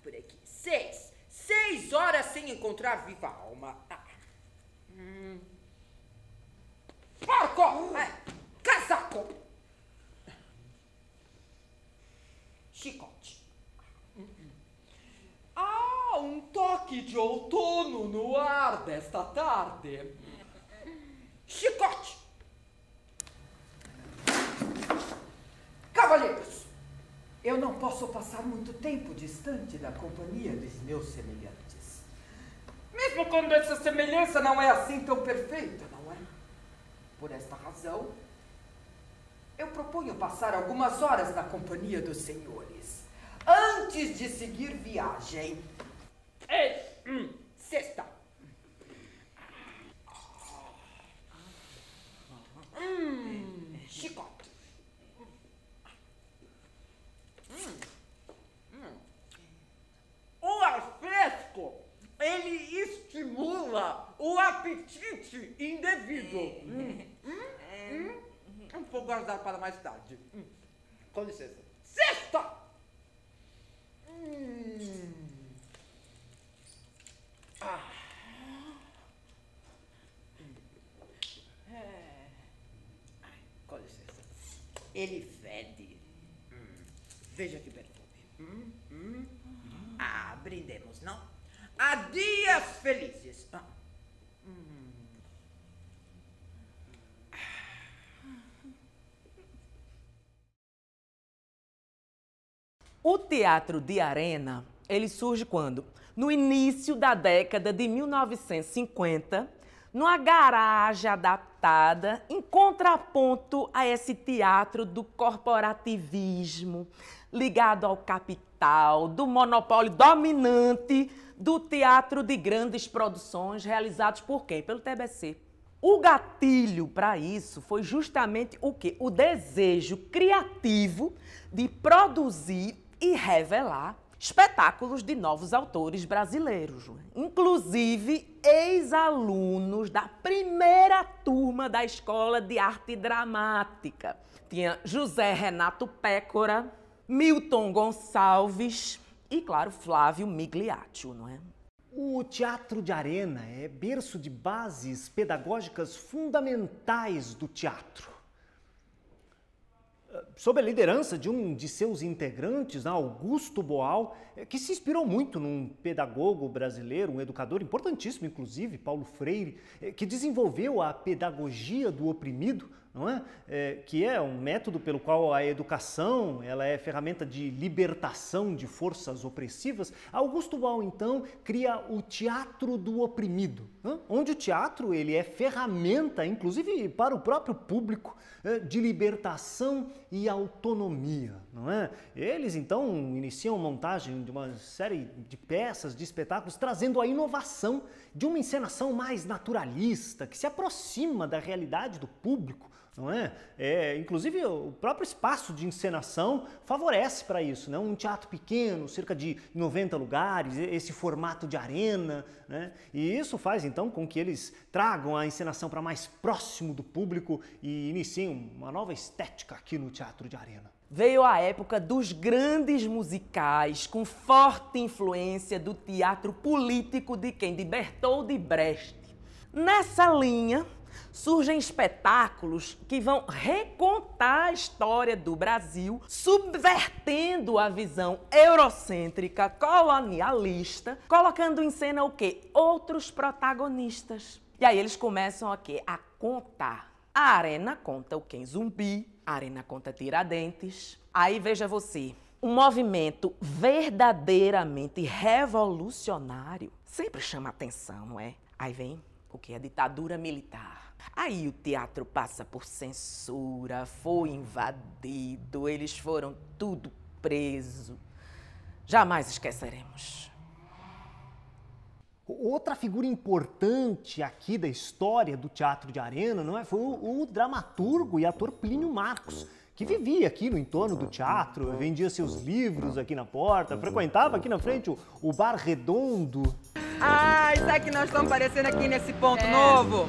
Por aqui. 6 horas sem encontrar viva alma. Porco! Casaco! Chicote. Um toque de outono no ar desta tarde. Chicote! Cavalheiros, eu não posso passar muito tempo distante da companhia dos meus semelhantes. Mesmo quando essa semelhança não é assim tão perfeita, não é? Por esta razão, eu proponho passar algumas horas na companhia dos senhores, antes de seguir viagem. Sexta. Chicote. O ar fresco, ele estimula o apetite indevido. Vou guardar para mais tarde. Com licença. Sexta! Com licença. Ele fede. Veja que perfume. Brindemos, não? Há dias felizes. O teatro de arena, ele surge quando? No início da década de 1950, numa garagem adaptada, em contraponto a esse teatro do corporativismo, ligado ao capital, do monopólio dominante do teatro de grandes produções realizados por quem? Pelo TBC. O gatilho para isso foi justamente o quê? O desejo criativo de produzir e revelar espetáculos de novos autores brasileiros, inclusive ex-alunos da primeira turma da Escola de Arte Dramática. Tinha José Renato Pécora, Milton Gonçalves e, claro, Flávio Migliaccio, não é? O Teatro de Arena é berço de bases pedagógicas fundamentais do teatro. Sob a liderança de um de seus integrantes, Augusto Boal, que se inspirou muito num pedagogo brasileiro, um educador importantíssimo, inclusive, Paulo Freire, que desenvolveu a pedagogia do oprimido, não é? Que é um método pelo qual a educação ela é ferramenta de libertação de forças opressivas. Augusto Boal, então, cria o teatro do oprimido, onde o teatro ele é ferramenta, inclusive para o próprio público, de libertação e autonomia, não é? Eles, então, iniciam a montagem de uma série de peças, de espetáculos, trazendo a inovação de uma encenação mais naturalista, que se aproxima da realidade do público, não é? Inclusive, o próprio espaço de encenação favorece para isso, né? Um teatro pequeno, cerca de 90 lugares, esse formato de arena, né? E isso faz, então, com que eles tragam a encenação para mais próximo do público e iniciem uma nova estética aqui no Teatro de Arena. Veio a época dos grandes musicais, com forte influência do teatro político de quem? De Bertold Brecht. Nessa linha, surgem espetáculos que vão recontar a história do Brasil, subvertendo a visão eurocêntrica, colonialista, colocando em cena o quê? Outros protagonistas. E aí eles começam a quê? A contar. A Arena conta o quê? Zumbi, a Arena conta Tiradentes. Aí veja você, um movimento verdadeiramente revolucionário sempre chama atenção, não é? Aí vem o que? A ditadura militar. Aí o teatro passa por censura, foi invadido, eles foram tudo presos. Jamais esqueceremos. Outra figura importante aqui da história do Teatro de Arena, não é? Foi o dramaturgo e ator Plínio Marcos, que vivia aqui no entorno do teatro, vendia seus livros aqui na porta, frequentava aqui na frente o Bar Redondo. Ah, isso é que nós estamos aparecendo aqui nesse ponto novo?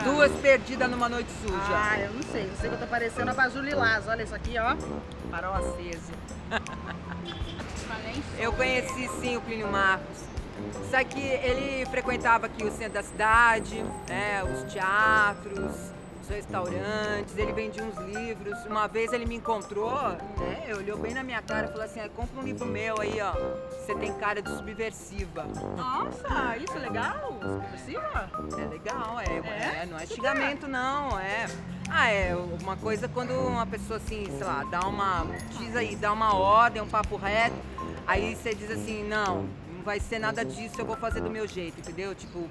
Duas perdidas numa noite suja. Ah, eu não sei que eu tô parecendo a Baju Lilás. Olha isso aqui, ó. Farol aceso. Eu conheci sim o Plínio Marcos. Isso aqui, ele frequentava aqui o centro da cidade, né, os teatros, os restaurantes, ele vendia uns livros. Uma vez ele me encontrou, né, olhou bem na minha cara e falou assim, compra um livro meu aí, ó, você tem cara de subversiva. Nossa, isso é legal? Subversiva? É legal, não é xingamento não, é uma coisa quando uma pessoa assim, sei lá, dá uma ordem, um papo reto, aí você diz assim, não vai ser nada disso, eu vou fazer do meu jeito, entendeu? Tipo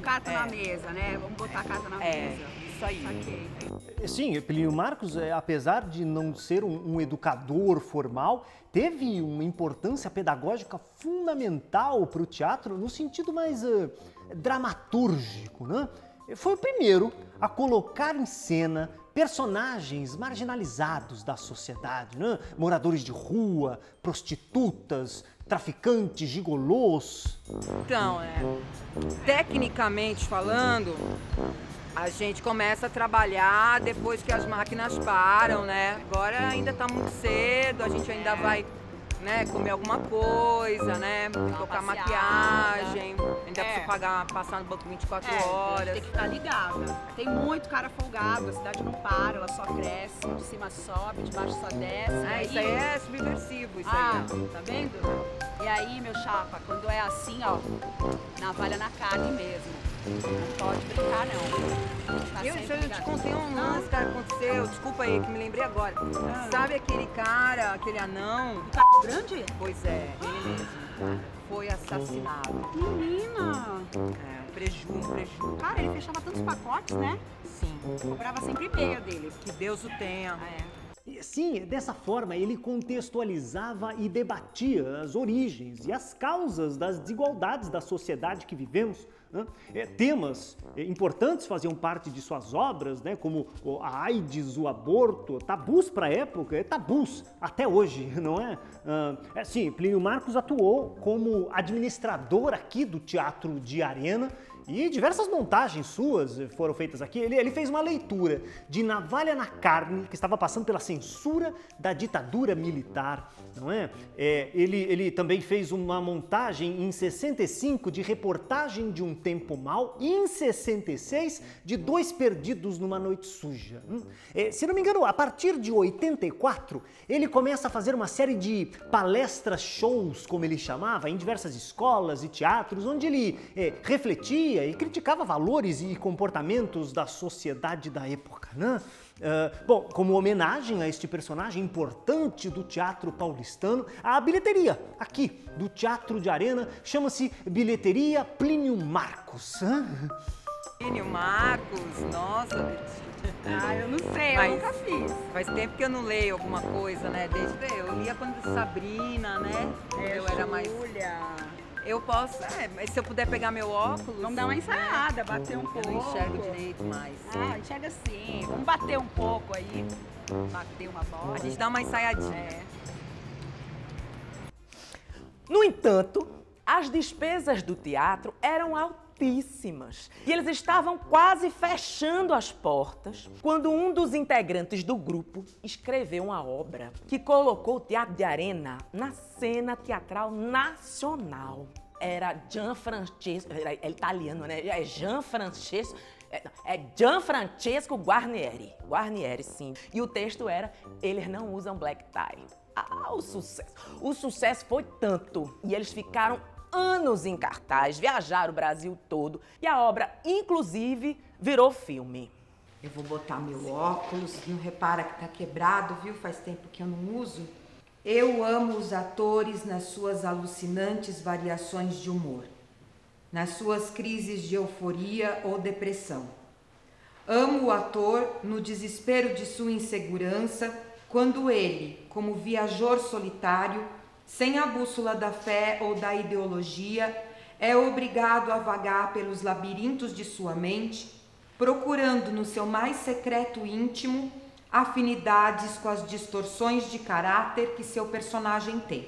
carta na mesa, né? Vamos botar a carta na mesa. Isso aí. Sim, Plínio Marcos, apesar de não ser um educador formal, teve uma importância pedagógica fundamental para o teatro no sentido mais dramatúrgico, né? Foi o primeiro a colocar em cena personagens marginalizados da sociedade, né? Moradores de rua, prostitutas, traficantes, gigolôs. Então, tecnicamente falando, a gente começa a trabalhar depois que as máquinas param, né? Agora ainda tá muito cedo, a gente ainda vai, né, comer alguma coisa, né? Colocar maquiagem, ainda precisa passar no banco 24 horas. Tem que ficar ligada. Tem muito cara folgado, a cidade não para, ela só cresce, de cima sobe, de baixo só desce. Isso aí é subversivo, isso aí. Tá vendo? E aí, meu chapa, quando é assim, ó, navalha na carne mesmo. Não pode brincar, não. Eu te contei um lance que aconteceu, desculpa aí, que me lembrei agora. Sabe aquele cara, aquele anão? Tá grande? Pois é, ele mesmo. Foi assassinado. Menina! Um preju. Cara, ele fechava tantos pacotes, né? Sim. Cobrava sempre meio dele. Que Deus o tenha. Sim, dessa forma ele contextualizava e debatia as origens e as causas das desigualdades da sociedade que vivemos. Temas importantes faziam parte de suas obras, né, como a AIDS, o aborto, tabus para a época, tabus até hoje, não é? Sim, Plínio Marcos atuou como administrador aqui do Teatro de Arena e diversas montagens suas foram feitas aqui. Ele fez uma leitura de Navalha na Carne, que estava passando pela censura da ditadura militar, não é? Ele também fez uma montagem em 65 de Reportagem de um Tempo Mau e em 66 de Dois Perdidos numa Noite Suja. Se não me engano, a partir de 84, ele começa a fazer uma série de palestras, shows, como ele chamava, em diversas escolas e teatros, onde ele refletia e criticava valores e comportamentos da sociedade da época, né? Bom, como homenagem a este personagem importante do teatro paulistano, a bilheteria aqui do Teatro de Arena chama-se Bilheteria Plínio Marcos. Plínio Marcos, nossa, Virgínia. Eu não sei, eu nunca fiz. Faz tempo que eu não leio alguma coisa, né? Desde eu lia quando Sabrina, né? Eu era mais... Eu posso, mas se eu puder pegar meu óculos... Vamos dar uma ensaiada, bater um pouco. Eu não enxergo direito mais. Enxerga sim. Vamos bater um pouco aí. Bater uma bola. A gente dá uma ensaiadinha. No entanto, as despesas do teatro eram altíssimas e eles estavam quase fechando as portas quando um dos integrantes do grupo escreveu uma obra que colocou o Teatro de Arena na cena teatral nacional. Era Gianfrancesco, é italiano, né? É Gianfrancesco Guarnieri. Guarnieri, sim. E o texto era: eles não usam black tie. O sucesso. O sucesso foi tanto e eles ficaram anos em cartaz, viajaram o Brasil todo e a obra, inclusive, virou filme. Eu vou botar meu óculos, não repara que tá quebrado, viu? Faz tempo que eu não uso. Eu amo os atores nas suas alucinantes variações de humor, nas suas crises de euforia ou depressão. Amo o ator no desespero de sua insegurança, quando ele, como viajor solitário, sem a bússola da fé ou da ideologia, é obrigado a vagar pelos labirintos de sua mente, procurando no seu mais secreto íntimo afinidades com as distorções de caráter que seu personagem tem.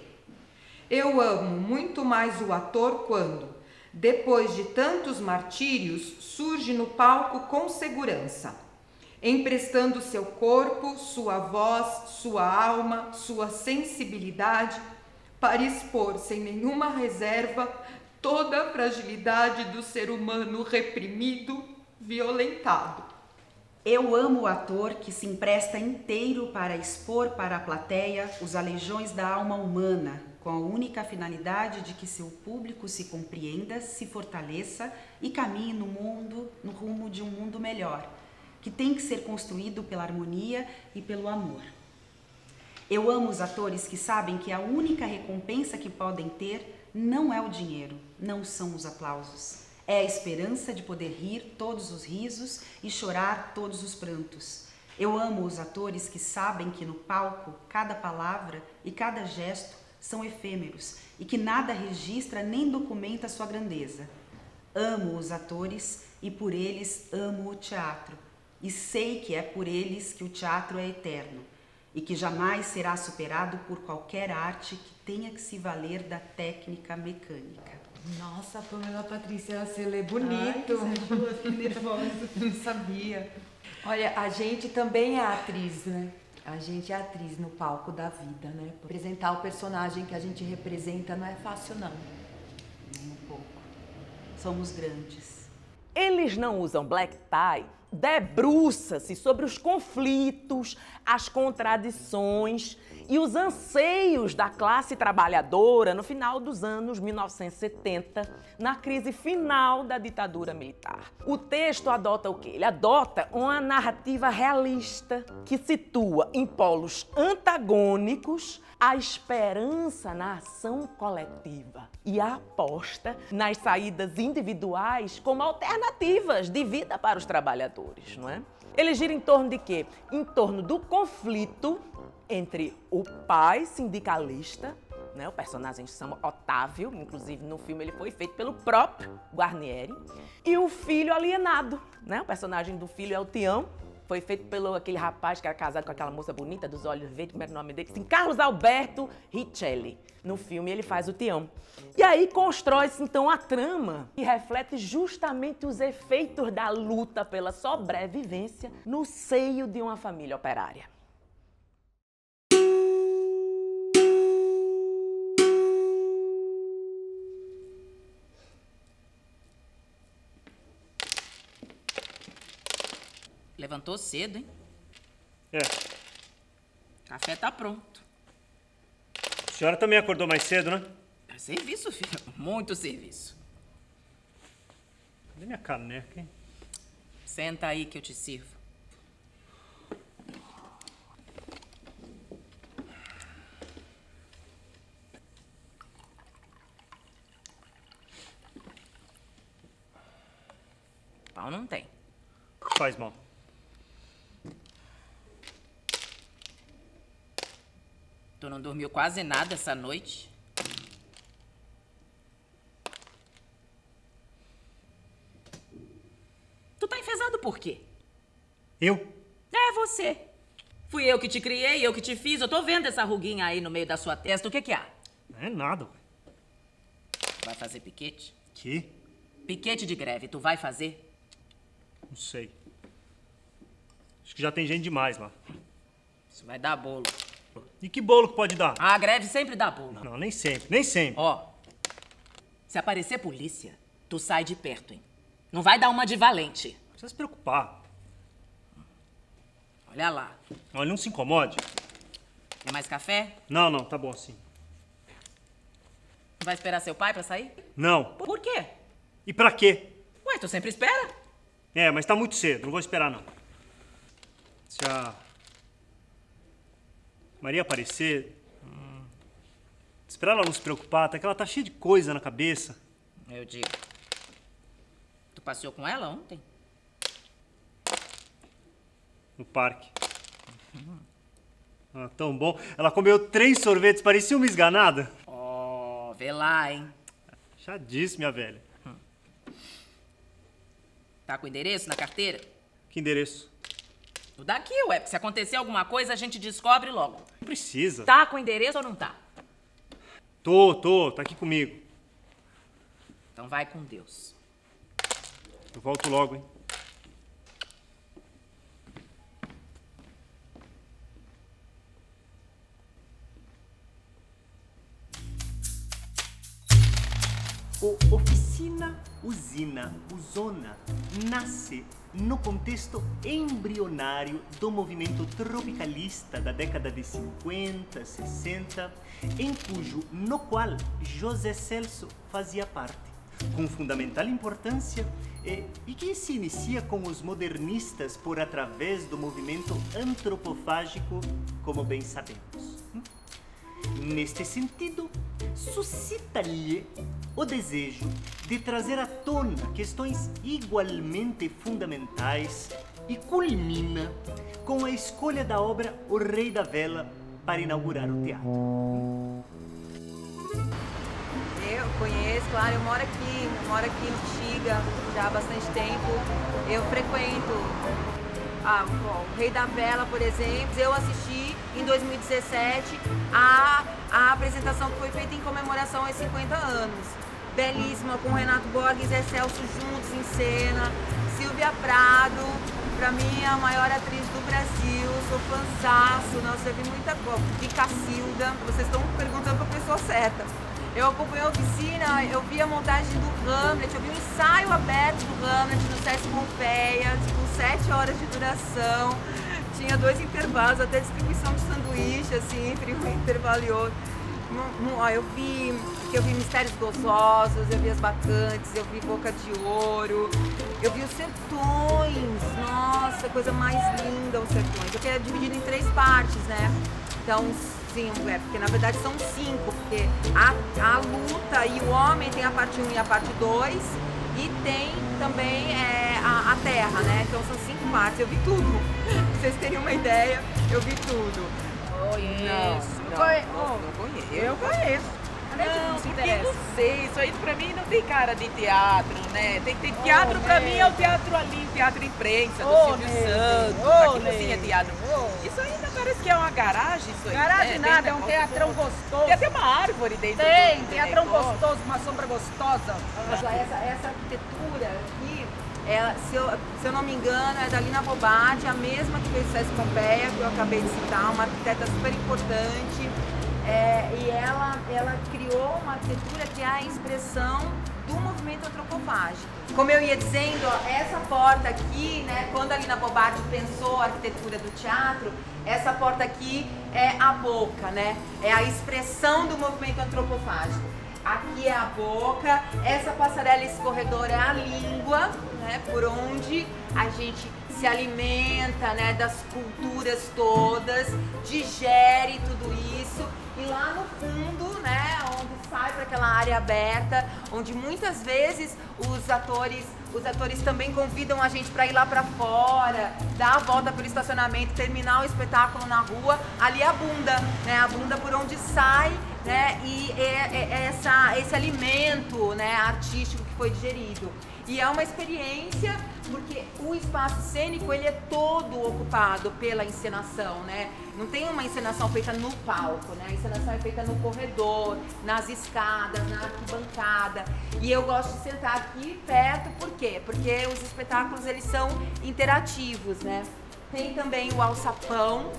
Eu amo muito mais o ator quando, depois de tantos martírios, surge no palco com segurança, emprestando seu corpo, sua voz, sua alma, sua sensibilidade, para expor sem nenhuma reserva toda a fragilidade do ser humano reprimido, violentado. Eu amo o ator que se empresta inteiro para expor para a plateia os aleijões da alma humana, com a única finalidade de que seu público se compreenda, se fortaleça e caminhe no rumo de um mundo melhor, que tem que ser construído pela harmonia e pelo amor. Eu amo os atores que sabem que a única recompensa que podem ter não é o dinheiro, não são os aplausos. É a esperança de poder rir todos os risos e chorar todos os prantos. Eu amo os atores que sabem que no palco cada palavra e cada gesto são efêmeros e que nada registra nem documenta sua grandeza. Amo os atores e por eles amo o teatro. E sei que é por eles que o teatro é eterno e que jamais será superado por qualquer arte que tenha que se valer da técnica mecânica. Nossa, Pamela Patrícia, você lê bonito. Eu fiquei nervosa, não sabia. Olha, a gente também é atriz, né? A gente é atriz no palco da vida, né? Apresentar o personagem que a gente representa não é fácil, não. Nem um pouco. Somos grandes. Eles não usam black tie, debruça-se sobre os conflitos, as contradições e os anseios da classe trabalhadora no final dos anos 1970, na crise final da ditadura militar. O texto adota o quê? Ele adota uma narrativa realista que situa em polos antagônicos a esperança na ação coletiva e a aposta nas saídas individuais como alternativas de vida para os trabalhadores. atores, não é? Ele gira em torno de quê? Em torno do conflito entre o pai sindicalista, né? O personagem se chama Otávio, inclusive no filme ele foi feito pelo próprio Guarnieri, e o filho alienado, né? O personagem do filho é o Tião, foi feito pelo aquele rapaz que era casado com aquela moça bonita dos olhos verdes, como era o nome dele? Assim, Carlos Alberto Richelli. No filme ele faz o Tião. E aí constrói-se então a trama que reflete justamente os efeitos da luta pela sobrevivência no seio de uma família operária. Levantou cedo, hein? É. Café tá pronto. A senhora também acordou mais cedo, né? É serviço, filho. Muito serviço. Cadê minha caneca, hein? Senta aí que eu te sirvo. Pau não tem. Faz mal. Tu não dormiu quase nada essa noite? Tu tá enfesado por quê? Eu? É, você. Fui eu que te criei, eu que te fiz. Eu tô vendo essa ruguinha aí no meio da sua testa. O que que há? Não é nada, ué. Vai fazer piquete? Que? Piquete de greve, tu vai fazer? Não sei. Acho que já tem gente demais lá. Isso vai dar bolo. E que bolo que pode dar? A greve sempre dá bolo. Não, nem sempre, nem sempre. Ó, se aparecer polícia, tu sai de perto, hein? Não vai dar uma de valente. Não precisa se preocupar. Olha lá. Olha, não se incomode. Tem mais café? Não, não, tá bom assim. Tu vai esperar seu pai pra sair? Não. Por quê? E pra quê? Ué, tu sempre espera? É, mas tá muito cedo, não vou esperar não. Se a Maria aparecer, esperar ela não se preocupar, até que ela tá cheia de coisa na cabeça. Eu digo. Tu passeou com ela ontem? No parque. Ah, tão bom. Ela comeu 3 sorvetes, parecia uma esganada. Ó, vê lá, hein? Já disse, minha velha. Tá com o endereço na carteira? Que endereço? O daqui, ué. Se acontecer alguma coisa, a gente descobre logo. Não precisa. Tá com o endereço ou não tá? Tá aqui comigo. Então vai com Deus. Eu volto logo, hein? O Oficina Usina Usona nasce no contexto embrionário do movimento tropicalista da década de 50, 60, no qual José Celso fazia parte, com fundamental importância e que se inicia com os modernistas por através do movimento antropofágico, como bem sabemos. Neste sentido, suscita-lhe o desejo de trazer à tona questões igualmente fundamentais e culmina com a escolha da obra O Rei da Vela para inaugurar o teatro. Eu conheço, claro, eu moro aqui em Xiga já há bastante tempo. Eu frequento o Rei da Vela, por exemplo. Eu assisti em 2017 a apresentação que foi feita em comemoração aos 50 anos. Belíssima, com Renato Borges e Celso juntos em cena. Silvia Prado, pra mim a maior atriz do Brasil, sou fãzaço, nossa, eu vi muita coisa. E Cacilda, vocês estão perguntando pra pessoa certa. Eu acompanhei a oficina, eu vi a montagem do Hamlet, eu vi um ensaio aberto do Hamlet no Sesc Pompeia, com 7 horas de duração. Tinha 2 intervalos, até distribuição de sanduíche, assim, entre um intervalo e outro. Eu vi Mistérios Gozosos, eu vi As Bacantes, eu vi Boca de Ouro, eu vi Os Sertões. Nossa, coisa mais linda, Os Sertões. Porque é dividido em 3 partes, né? Então, sim, porque na verdade são 5, porque a luta e o homem tem a parte 1 e a parte 2, E tem também a terra, né? Então são 5 partes. Eu vi tudo. Pra vocês terem uma ideia, eu vi tudo. Conheço. Não conheço. Eu conheço. Não, porque eu não sei, isso aí pra mim não tem cara de teatro, né? Tem teatro pra mim é o teatro ali, o teatro imprensa, do Silvio Santos, aquilo assim é teatro. Isso aí não parece que é uma garagem, isso aí. Garagem nada, é um teatrão gostoso. Tem até uma árvore dentro Tem, do teatrão negócio. gostoso, uma sombra gostosa. Essa arquitetura aqui, se eu não me engano, é da Lina Bobatti, a mesma que fez o Sesc Pompeia, que eu acabei de citar, uma arquiteta super importante. E ela criou uma arquitetura que é a expressão do movimento antropofágico. Como eu ia dizendo, ó, essa porta aqui, né, quando a Lina Bobatti pensou a arquitetura do teatro, essa porta aqui é a boca, né? É a expressão do movimento antropofágico. Aqui é a boca, essa passarela, esse corredor é a língua, né, por onde a gente se alimenta, né, das culturas todas, digere tudo isso. E lá no fundo, né, onde sai para aquela área aberta, onde muitas vezes os atores também convidam a gente para ir lá para fora, dar a volta pelo estacionamento, terminar o espetáculo na rua, ali é a bunda, né, a bunda por onde sai, né, e esse alimento, né, artístico que foi digerido. E é uma experiência porque o espaço cênico ele é todo ocupado pela encenação, né? Não tem uma encenação feita no palco, né? A encenação é feita no corredor, nas escadas, na arquibancada. E eu gosto de sentar aqui perto, por quê? Porque os espetáculos eles são interativos, né? Tem também o alçapão.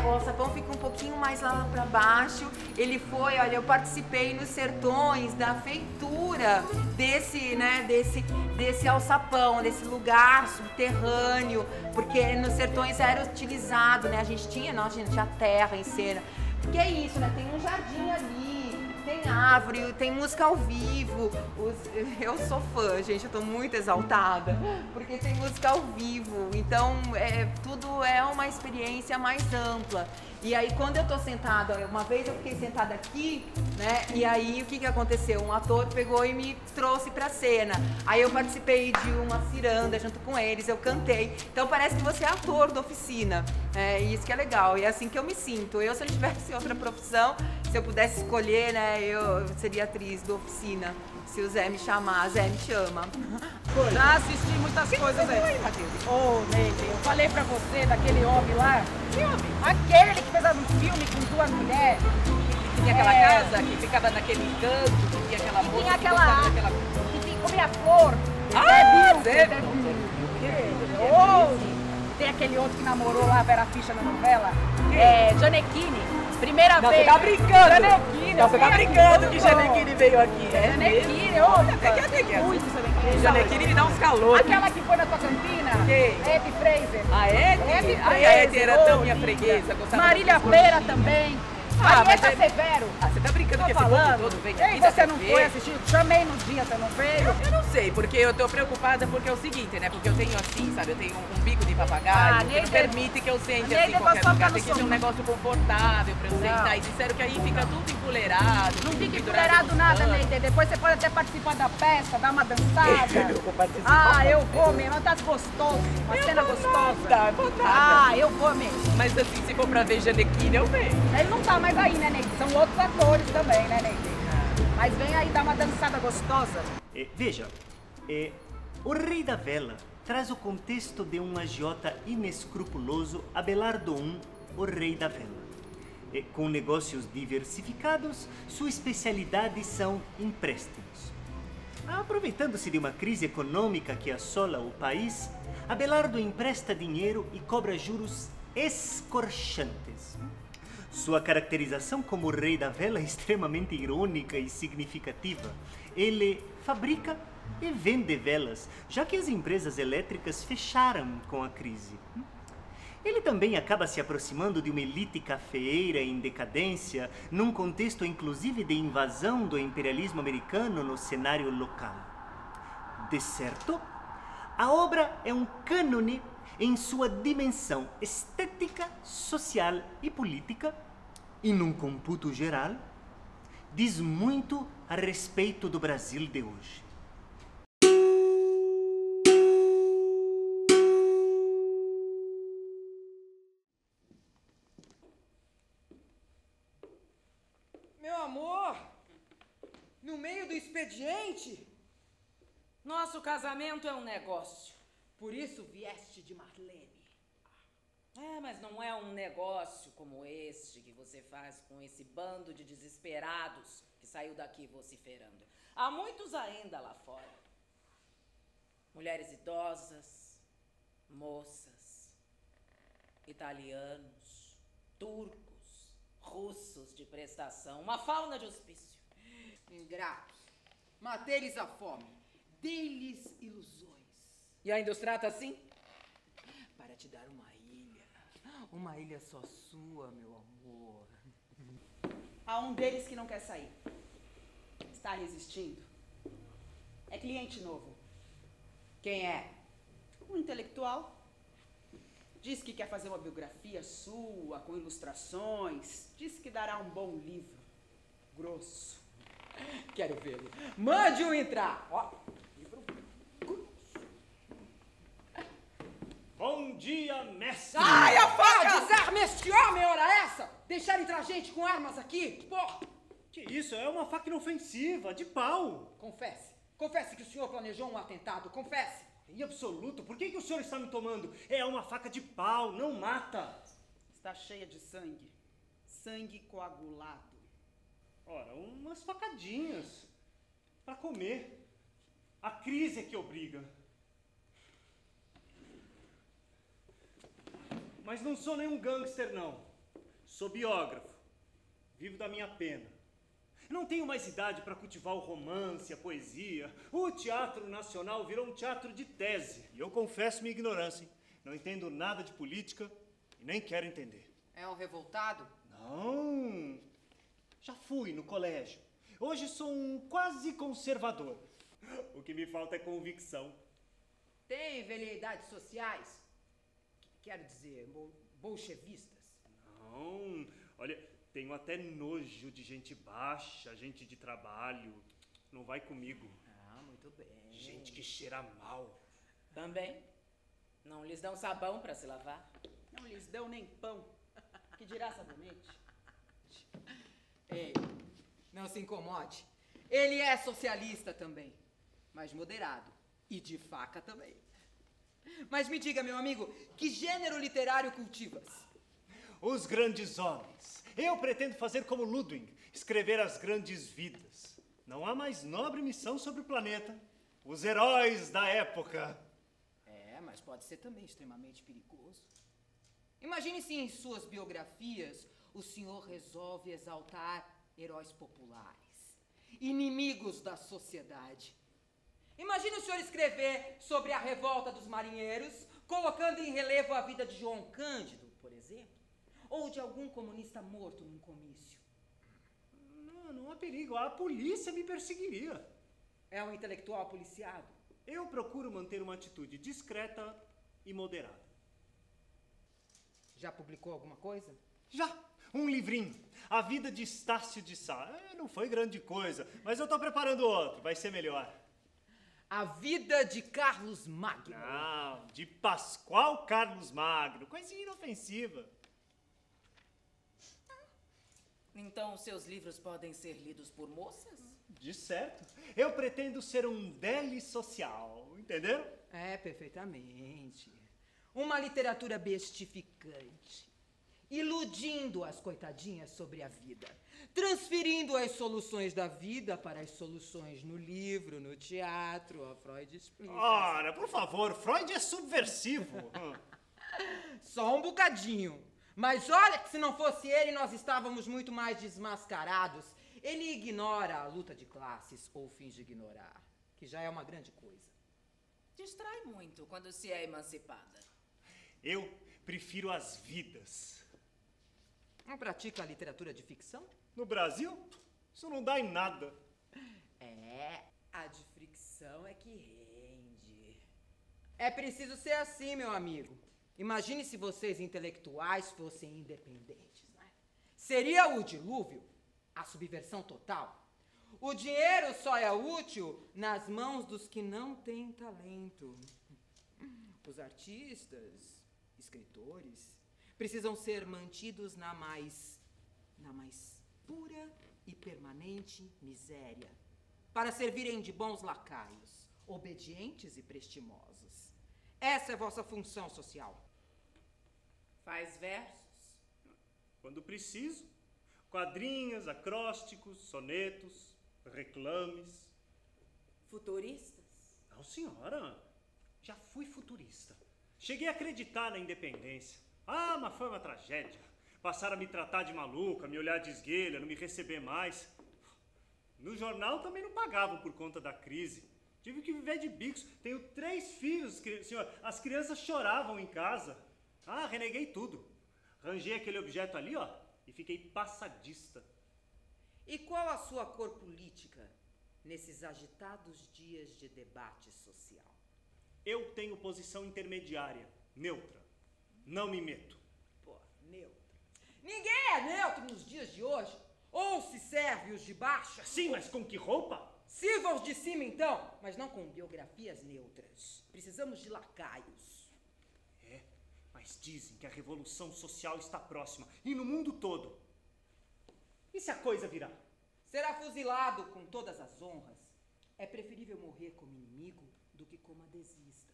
O alçapão fica um pouquinho mais lá para baixo. Ele foi, olha, eu participei nos Sertões da feitura desse alçapão, desse lugar subterrâneo, porque nos Sertões era utilizado, né? A gente tinha terra em cena. Porque é isso, né? Tem um jardim ali, tem árvore, tem música ao vivo. Eu sou fã, gente, eu tô muito exaltada, porque tem música ao vivo. Então, tudo é uma experiência mais ampla. E aí, quando eu tô sentada, uma vez eu fiquei sentada aqui, né? E aí, o que aconteceu? Um ator pegou e me trouxe pra cena. Aí eu participei de uma ciranda junto com eles, eu cantei. Então, parece que você é ator da oficina. E isso que é legal, e é assim que eu me sinto. Se eu não tivesse outra profissão, se eu pudesse escolher, né? Eu seria atriz da oficina. Se o Zé me chamar, Zé me chama. Já assisti muitas coisas aí. Neide, eu falei pra você daquele homem lá. Que homem? Aquele que fez um filme com 2 mulheres. Que tinha aquela casa, que ficava naquele canto, que tinha aquela moça. Tinha aquela. Que comia flor. Tem aquele outro que namorou lá, Vera Fischer na novela. Gianecchini. Primeira vez. Você tá brincando. Gianecchini. Você tá brincando que Gianecchini veio aqui. Gianecchini, Gianecchini me dá uns calores. Aquela que foi na tua cantina. Quem? Ed Fraser. A Ed? A Ed era tão minha freguesa. Marília Pera também. Marieta Severo. Você tá brincando que esse povo todo vem aqui? Você não foi assistir? Chamei no dia, você não veio? Eu não sei, porque eu tô preocupada porque é o seguinte, né? Porque eu tenho assim, sabe? Eu tenho um bico de papagaio que não permite que eu sente assim em qualquer lugar. Tem que ser um negócio confortável pra eu sentar. E disseram que aí fica tudo empoleirado. Não fica empoleirado nada, Neide. Depois você pode até participar da peça, dar uma dançada. Eu vou participar. Eu vou mesmo. Tá gostoso. Uma cena gostosa. Vou nada. Eu vou mesmo. Mas assim, se for pra ver Gianecchini, eu vejo. Ele não tá mais aí, né, Neide? São outros atores também, né, Neide? Mas vem aí dar uma dançada gostosa. Veja, o Rei da Vela traz o contexto de um agiota inescrupuloso, Abelardo I, o Rei da Vela. Com negócios diversificados, sua especialidade são empréstimos. Aproveitando-se de uma crise econômica que assola o país, Abelardo empresta dinheiro e cobra juros escorchantes. Sua caracterização como Rei da Vela é extremamente irônica e significativa. Ele fabrica e vende velas, já que as empresas elétricas fecharam com a crise. Ele também acaba se aproximando de uma elite cafeeira em decadência, num contexto inclusive de invasão do imperialismo americano no cenário local. De certo, a obra é um cânone em sua dimensão estética, social e política, e num computo geral, diz muito a respeito do Brasil de hoje. meio do expediente? Nosso casamento é um negócio. Por isso vieste de Marlene. Mas não é um negócio como este que você faz com esse bando de desesperados que saiu daqui vociferando. Há muitos ainda lá fora. Mulheres idosas, moças, italianos, turcos, russos de prestação, uma fauna de hospício. Ingratos. Matei-lhes a fome. Dei-lhes ilusões. E ainda os trata assim? Para te dar uma ilha. Uma ilha só sua, meu amor. Há um deles que não quer sair. Está resistindo. É cliente novo. Quem é? Um intelectual. Diz que quer fazer uma biografia sua, com ilustrações. Diz que dará um bom livro. Grosso. Quero vê-lo. Mande-o entrar. Ó, livro grosso. Bom dia, mestre! Ai, a faca! Desarme este homem, ora essa! Deixar entrar gente com armas aqui? Porra! Que isso? É uma faca inofensiva, de pau! Confesse. Confesse que o senhor planejou um atentado. Confesse. Em absoluto, por que o senhor está me tomando? É uma faca de pau, não mata! Está cheia de sangue. Sangue coagulado. Ora, umas facadinhas. Para comer. A crise é que obriga. Mas não sou nenhum gangster, não. Sou biógrafo. Vivo da minha pena. Não tenho mais idade para cultivar o romance, a poesia. O teatro nacional virou um teatro de tese. E eu confesso minha ignorância, hein? Não entendo nada de política e nem quero entender. É um revoltado? Não. Já fui no colégio. Hoje sou um quase conservador. O que me falta é convicção. Tem veleidades sociais? Quero dizer, bolchevistas? Não. Olha, tenho até nojo de gente baixa, gente de trabalho. Não vai comigo. Ah, muito bem. Gente que cheira mal. Também. Não lhes dão sabão para se lavar. Não lhes dão nem pão. Que dirá sabonete? Ei, não se incomode. Ele é socialista também, mas moderado. E de faca também. Mas me diga, meu amigo, que gênero literário cultivas? Os grandes homens. Eu pretendo fazer como Ludwig, escrever as grandes vidas. Não há mais nobre missão sobre o planeta. Os heróis da época. É, mas pode ser também extremamente perigoso. Imagine se em suas biografias o senhor resolve exaltar heróis populares, inimigos da sociedade. Imagine o senhor escrever sobre a revolta dos marinheiros, colocando em relevo a vida de João Cândido, por exemplo, ou de algum comunista morto num comício. Não há perigo, a polícia me perseguiria. É um intelectual policiado? Eu procuro manter uma atitude discreta e moderada. Já publicou alguma coisa? Já! Um livrinho. A Vida de Estácio de Sá. Não foi grande coisa, mas eu tô preparando outro, vai ser melhor. A Vida de Carlos Magno. Não, de Pascoal Carlos Magno. Coisinha inofensiva. Então seus livros podem ser lidos por moças? De certo. Eu pretendo ser um deli social, entendeu? É, perfeitamente. Uma literatura bestificante. Iludindo as coitadinhas sobre a vida. Transferindo as soluções da vida para as soluções no livro, no teatro. A Freud explica. Ora, por favor, Freud é subversivo. Só um bocadinho. Mas olha que se não fosse ele, nós estávamos muito mais desmascarados. Ele ignora a luta de classes, ou finge ignorar, que já é uma grande coisa. Distrai muito quando se é emancipada. Eu prefiro as vidas. Não pratica a literatura de ficção? No Brasil? Isso não dá em nada. É, a de fricção é que rende. É preciso ser assim, meu amigo. Imagine se vocês intelectuais fossem independentes, né? Seria o dilúvio, a subversão total. O dinheiro só é útil nas mãos dos que não têm talento. Os artistas, escritores, precisam ser mantidos na mais pura e permanente miséria. para servirem de bons lacaios, obedientes e prestimosos. Essa é vossa função social. Faz versos? Quando preciso. Quadrinhas, acrósticos, sonetos, reclames. Futuristas? Não, senhora. Já fui futurista. Cheguei a acreditar na independência. Ah, mas foi uma tragédia. Passaram a me tratar de maluca, me olhar de esguelha, não me receber mais. No jornal também não pagavam por conta da crise. Tive que viver de bicos. Tenho 3 filhos, senhor. As crianças choravam em casa. Ah, reneguei tudo. Ranjei aquele objeto ali, ó, e fiquei passadista. E qual a sua cor política nesses agitados dias de debate social? Eu tenho posição intermediária, neutra. Não me meto. Pô, neutra. Ninguém é neutro nos dias de hoje. Ou se serve os de baixo. Sim, mas com que roupa? Sirva os de cima então, mas não com biografias neutras. Precisamos de lacaios. É, mas dizem que a revolução social está próxima, e no mundo todo. E se a coisa virar? Será fuzilado com todas as honras. É preferível morrer como inimigo do que como adesista.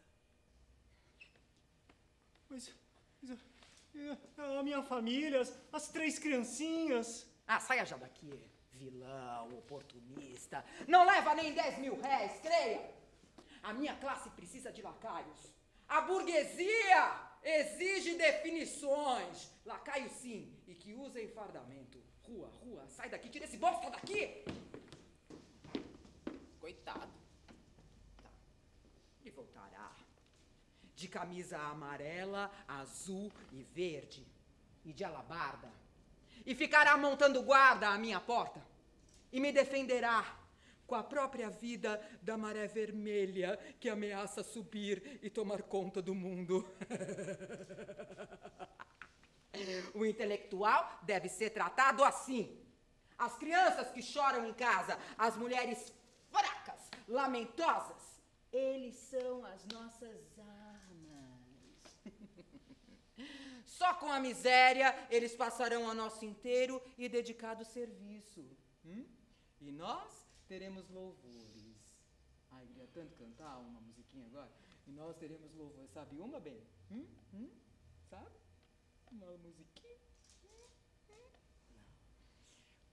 Mas a minha família, as 3 criancinhas... Ah, saia já daqui, vilão, oportunista. Não leva nem 10 mil réis, creia. A minha classe precisa de lacaios. A burguesia exige definições. Lacaios sim, e que usem fardamento. Rua, sai daqui, tira esse bosta daqui. Coitado. Tá. Ele voltará. De camisa amarela, azul e verde. E de alabarda. E ficará montando guarda à minha porta. E me defenderá com a própria vida da maré vermelha que ameaça subir e tomar conta do mundo. O intelectual deve ser tratado assim. As crianças que choram em casa, as mulheres fracas, lamentosas, eles são as nossas armas. Só com a miséria eles passarão a nosso inteiro e dedicado serviço. E nós teremos louvores. Ai, queria tanto cantar uma musiquinha agora. E nós teremos louvores. Sabe uma, bem? Sabe? Uma musiquinha.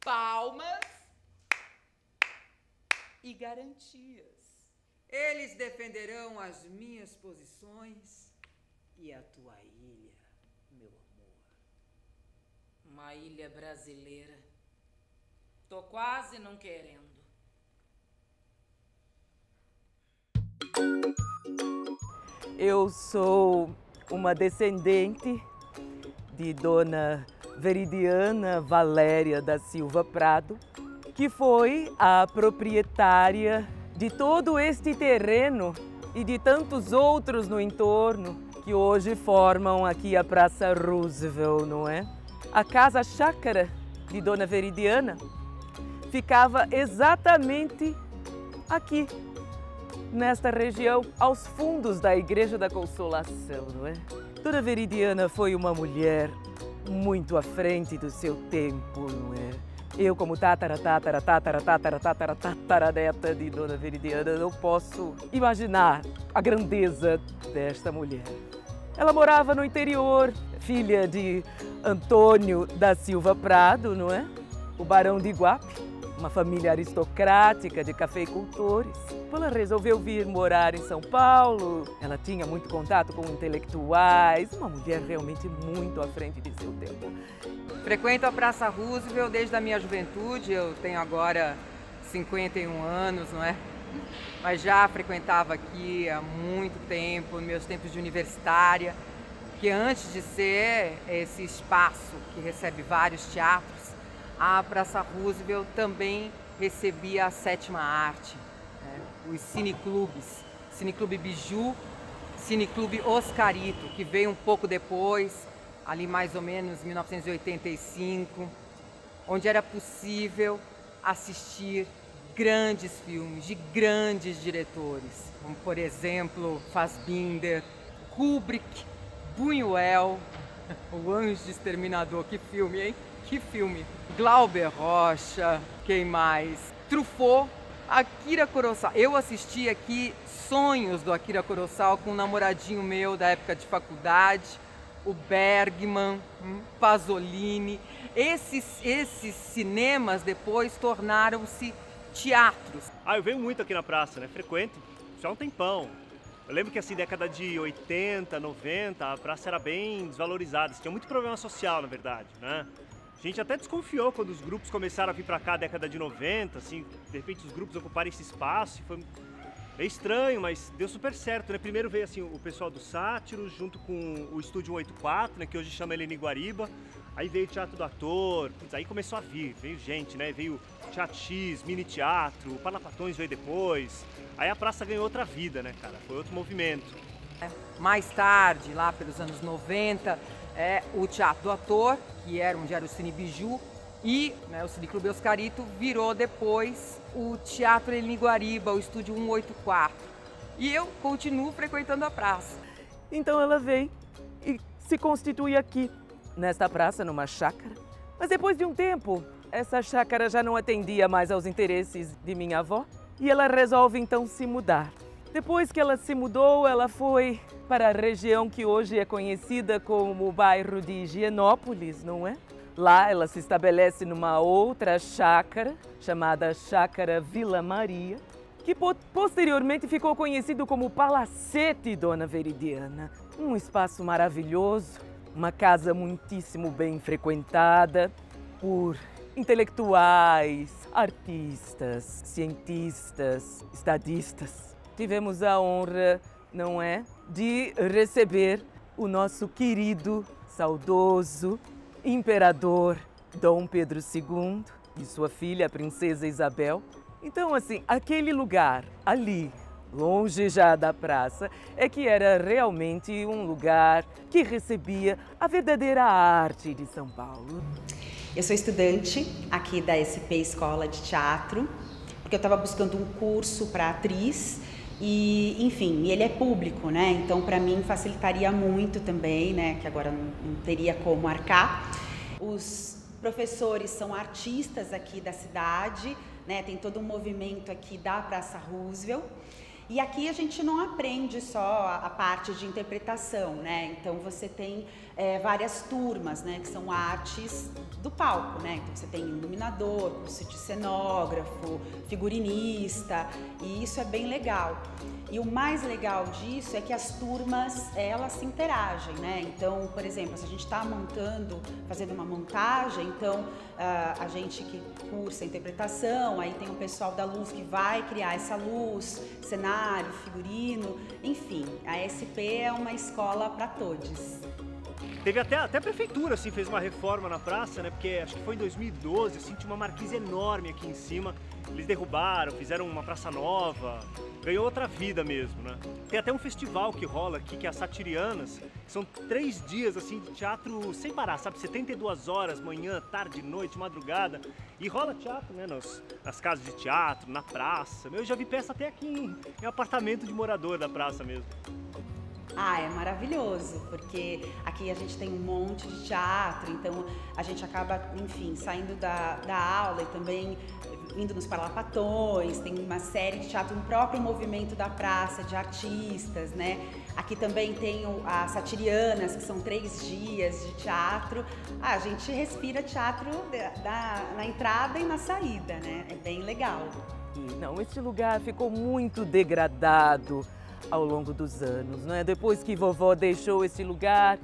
Palmas e garantias. Eles defenderão as minhas posições e a tua ilha, meu amor. Uma ilha brasileira. Tô quase não querendo. Eu sou uma descendente de Dona Veridiana Valéria da Silva Prado, que foi a proprietária de todo este terreno e de tantos outros no entorno que hoje formam aqui a Praça Roosevelt, não é? A casa chácara de Dona Veridiana ficava exatamente aqui, nesta região, aos fundos da Igreja da Consolação, não é? Dona Veridiana foi uma mulher muito à frente do seu tempo, não é? Eu, como tataraneta de Dona Veridiana, não posso imaginar a grandeza desta mulher. Ela morava no interior, filha de Antônio da Silva Prado, não é? O Barão de Iguape, uma família aristocrática de cafeicultores. Ela resolveu vir morar em São Paulo. Ela tinha muito contato com intelectuais, uma mulher realmente muito à frente de seu tempo. Frequento a Praça Roosevelt desde a minha juventude, eu tenho agora 51 anos, não é? Mas já frequentava aqui há muito tempo, nos meus tempos de universitária, que antes de ser esse espaço que recebe vários teatros, a Praça Roosevelt também recebia a sétima arte, né? Os cineclubes, Cineclube Biju, Cineclube Oscarito, que veio um pouco depois, ali mais ou menos 1985, onde era possível assistir grandes filmes de grandes diretores, como por exemplo Fassbinder, Kubrick, Buñuel, O Anjo Exterminador, que filme, hein? Que filme! Glauber Rocha, quem mais? Truffaut, Akira Kurosawa. Eu assisti aqui Sonhos do Akira Kurosawa com um namoradinho meu da época de faculdade, o Bergman, Pasolini. Esses cinemas depois tornaram-se teatros. Eu venho muito aqui na praça, né? Frequento, já há um tempão. Eu lembro que assim, década de 80, 90, a praça era bem desvalorizada. Tinha muito problema social, na verdade, né? A gente até desconfiou quando os grupos começaram a vir pra cá, década de 90, assim, de repente os grupos ocuparam esse espaço. Foi meio estranho, mas deu super certo, né? Primeiro veio assim, o pessoal do Sátiros, junto com o Estúdio 184, né? Que hoje chama Helena Iguariba. Aí veio o Teatro do Ator, aí começou a vir, veio gente, né? Veio Teatro X, Mini Teatro, o Parlapatões veio depois. Aí a praça ganhou outra vida, né, cara? Foi outro movimento. Mais tarde, lá pelos anos 90, o Teatro do Ator, que era onde era o Cine Biju, e o Cine Clube Oscarito virou depois o Teatro Helena Iguariba, o Estúdio 184. E eu continuo frequentando a praça. Então ela veio e se constitui aqui, nesta praça, numa chácara. Mas depois de um tempo, essa chácara já não atendia mais aos interesses de minha avó e ela resolve então se mudar. Depois que ela se mudou, ela foi para a região que hoje é conhecida como o bairro de Higienópolis, não é? Lá ela se estabelece numa outra chácara, chamada Chácara Vila Maria, que posteriormente ficou conhecido como Palacete Dona Veridiana. Um espaço maravilhoso, uma casa muitíssimo bem frequentada por intelectuais, artistas, cientistas, estadistas. Tivemos a honra, não é, de receber o nosso querido, saudoso imperador Dom Pedro II e sua filha, a princesa Isabel. Então, assim, aquele lugar ali, longe já da praça, é que era realmente um lugar que recebia a verdadeira arte de São Paulo. Eu sou estudante aqui da SP Escola de Teatro, porque eu estava buscando um curso para atriz e, enfim, ele é público, né? Então, para mim, facilitaria muito também, né? Que agora não teria como arcar. Os professores são artistas aqui da cidade, né? Tem todo um movimento aqui da Praça Roosevelt. E aqui a gente não aprende só a parte de interpretação, né? Então você tem várias turmas, né? Que são artes do palco, né? Então você tem iluminador, curso de cenógrafo, figurinista, e isso é bem legal. E o mais legal disso é que as turmas, elas se interagem, né? Então, por exemplo, se a gente está fazendo uma montagem, então a gente que cursa interpretação, aí tem o pessoal da luz que vai criar essa luz, cenário, figurino, enfim, a SP é uma escola para todos. Teve até a prefeitura, assim, fez uma reforma na praça, né? Porque acho que foi em 2012, assim, tinha uma marquise enorme aqui em cima. Eles derrubaram, fizeram uma praça nova, ganhou outra vida mesmo, né? Tem até um festival que rola aqui, que é a Satirianas, que são 3 dias, assim, de teatro sem parar, sabe? 72 horas, manhã, tarde, noite, madrugada. E rola teatro, né? Nas casas de teatro, na praça. Eu já vi peça até aqui em apartamento de morador da praça mesmo. É maravilhoso, porque aqui a gente tem um monte de teatro, então a gente acaba, enfim, saindo da aula e também indo nos Parlapatões, tem uma série de teatro, um próprio movimento da praça, de artistas, né? Aqui também tem as Satirianas, que são 3 dias de teatro. A gente respira teatro na entrada e na saída, né? É bem legal. Não, este lugar ficou muito degradado ao longo dos anos, não é? Depois que vovó deixou este lugar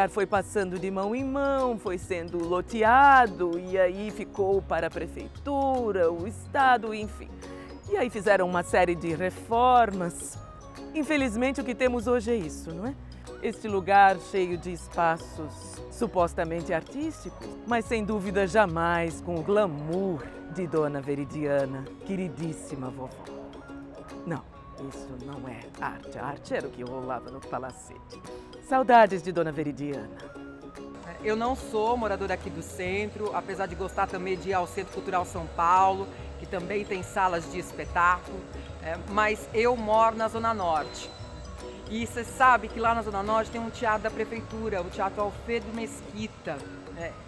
foi passando de mão em mão, foi sendo loteado e aí ficou para a prefeitura, o estado, enfim. E aí fizeram uma série de reformas. Infelizmente o que temos hoje é isso, não é? Este lugar cheio de espaços supostamente artísticos, mas sem dúvida jamais com o glamour de Dona Veridiana, queridíssima vovó. Não. Isso não é arte. A arte era o que rolava no Palacete. Saudades de Dona Veridiana. Eu não sou moradora aqui do centro, apesar de gostar também de ir ao Centro Cultural São Paulo, que também tem salas de espetáculo, mas eu moro na Zona Norte. E você sabe que lá na Zona Norte tem um teatro da prefeitura, o Teatro Alfredo Mesquita.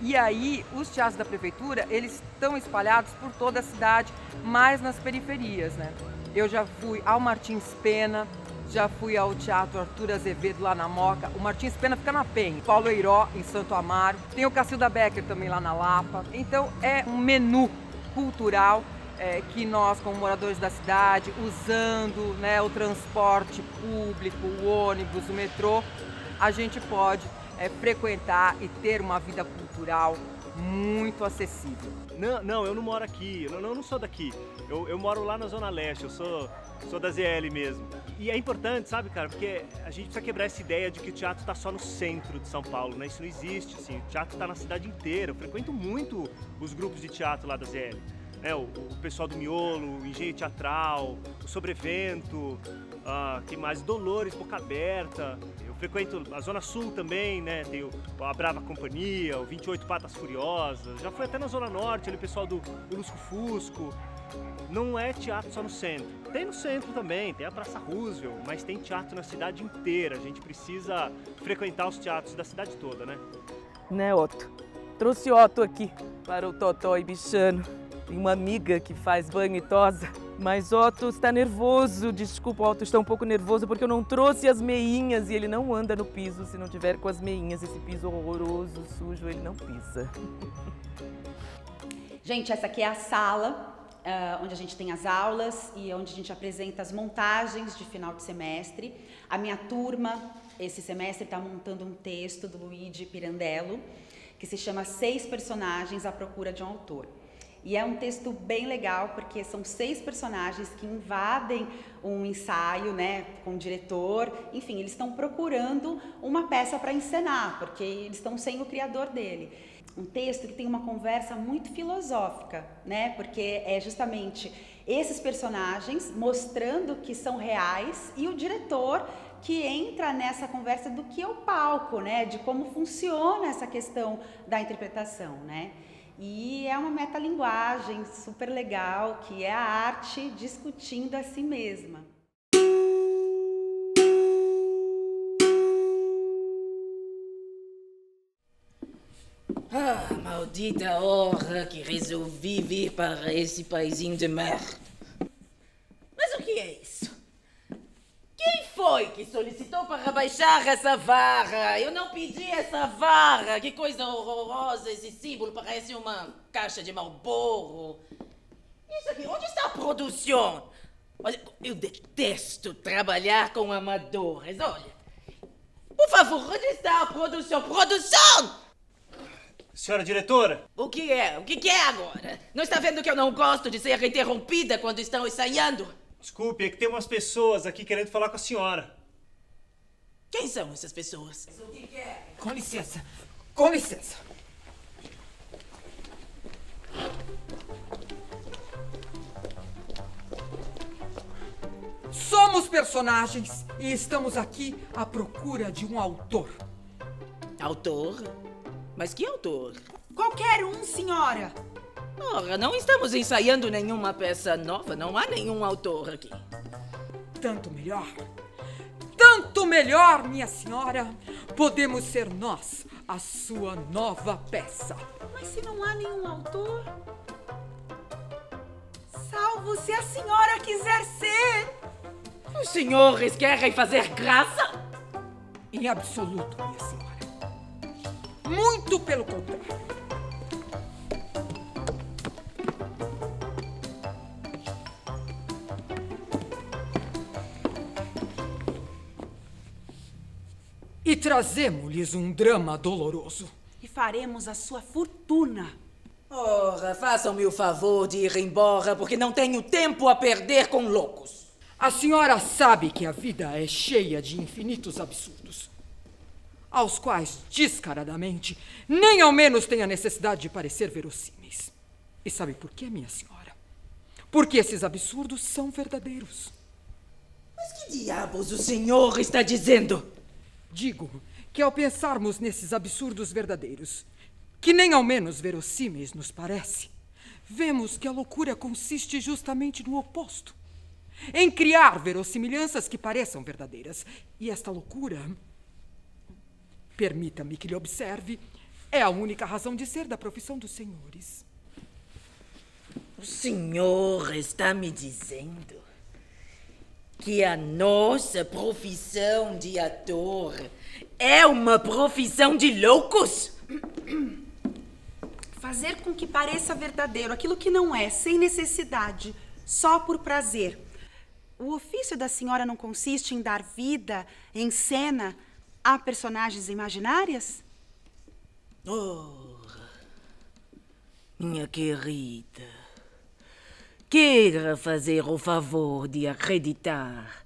E aí, os teatros da prefeitura, eles estão espalhados por toda a cidade, mais nas periferias, né? Eu já fui ao Martins Pena, já fui ao Teatro Arthur Azevedo lá na Moca. O Martins Pena fica na Penha, Paulo Eiró em Santo Amaro. Tem o Cacilda Becker também lá na Lapa. Então é um menu cultural que nós, como moradores da cidade, usando, né, o transporte público, o ônibus, o metrô, a gente pode frequentar e ter uma vida cultural muito acessível. Não, eu não moro aqui, eu não sou daqui. Eu moro lá na Zona Leste, eu sou da ZL mesmo. E é importante, sabe, cara, porque a gente precisa quebrar essa ideia de que o teatro está só no centro de São Paulo, né? Isso não existe, assim, o teatro está na cidade inteira. Eu frequento muito os grupos de teatro lá da ZL. O pessoal do Miolo, o Engenho Teatral, o Sobrevento, que mais? Dolores, Boca Aberta. Eu frequento a Zona Sul também, né? Tem a Brava Companhia, o 28 Patas Furiosas. Já fui até na Zona Norte, ali o pessoal do Lusco Fusco. Não é teatro só no centro. Tem no centro também, tem a Praça Roosevelt, mas tem teatro na cidade inteira. A gente precisa frequentar os teatros da cidade toda, né? Né, Otto? Trouxe Otto aqui para o Totó e Bichano. Tem uma amiga que faz banho e tosa, mas Otto está nervoso. Desculpa, Otto está um pouco nervoso porque eu não trouxe as meinhas e ele não anda no piso se não tiver com as meinhas. Esse piso horroroso, sujo, ele não pisa. Gente, essa aqui é a sala onde a gente tem as aulas e onde a gente apresenta as montagens de final de semestre. A minha turma, esse semestre, está montando um texto do Luigi Pirandello, que se chama 6 personagens à procura de um autor. E é um texto bem legal, porque são 6 personagens que invadem um ensaio, né, com o diretor. Enfim, eles estão procurando uma peça para encenar, porque eles estão sem o criador dele. Um texto que tem uma conversa muito filosófica, né, porque é justamente esses personagens mostrando que são reais e o diretor que entra nessa conversa do que é o palco, né, de como funciona essa questão da interpretação, né. E é uma metalinguagem super legal, que é a arte discutindo a si mesma. Ah, maldita hora que resolvi vir para esse paizinho de mer. Mas o que é isso? Quem foi que solicitou para baixar essa vara? Eu não pedi essa vara. Que coisa horrorosa, esse símbolo parece uma caixa de Marlboro. Isso aqui, onde está a produção? Olha, eu detesto trabalhar com amadores, olha. Por favor, onde está a produção? Produção! Senhora diretora? O que é? O que é agora? Não está vendo que eu não gosto de ser interrompida quando estão ensaiando? Desculpe, é que tem umas pessoas aqui querendo falar com a senhora. Quem são essas pessoas? O que é? Com licença, com licença. Somos personagens e estamos aqui à procura de um autor. Autor? Mas que autor? Qualquer um, senhora. Ora, não estamos ensaiando nenhuma peça nova, não há nenhum autor aqui. Tanto melhor. Tanto melhor, minha senhora. Podemos ser nós a sua nova peça. Mas se não há nenhum autor... Salvo se a senhora quiser ser. Os senhores querem fazer graça? Em absoluto, minha senhora. Muito pelo contrário. E trazemos-lhes um drama doloroso. E faremos a sua fortuna. Ora, façam-me o favor de ir embora, porque não tenho tempo a perder com loucos. A senhora sabe que a vida é cheia de infinitos absurdos, aos quais, descaradamente, nem ao menos tem a necessidade de parecer verossímeis. E sabe por quê, minha senhora? Porque esses absurdos são verdadeiros. Mas que diabos o senhor está dizendo? Digo que ao pensarmos nesses absurdos verdadeiros, que nem ao menos verossímeis nos parece, vemos que a loucura consiste justamente no oposto, em criar verossimilhanças que pareçam verdadeiras. E esta loucura, permita-me que lhe observe, É a única razão de ser da profissão dos senhores. O senhor está me dizendo que a nossa profissão de ator é uma profissão de loucos? Fazer com que pareça verdadeiro aquilo que não é, sem necessidade, só por prazer. O ofício da senhora não consiste em dar vida, em cena, a personagens imaginárias? Oh, minha querida, queira fazer o favor de acreditar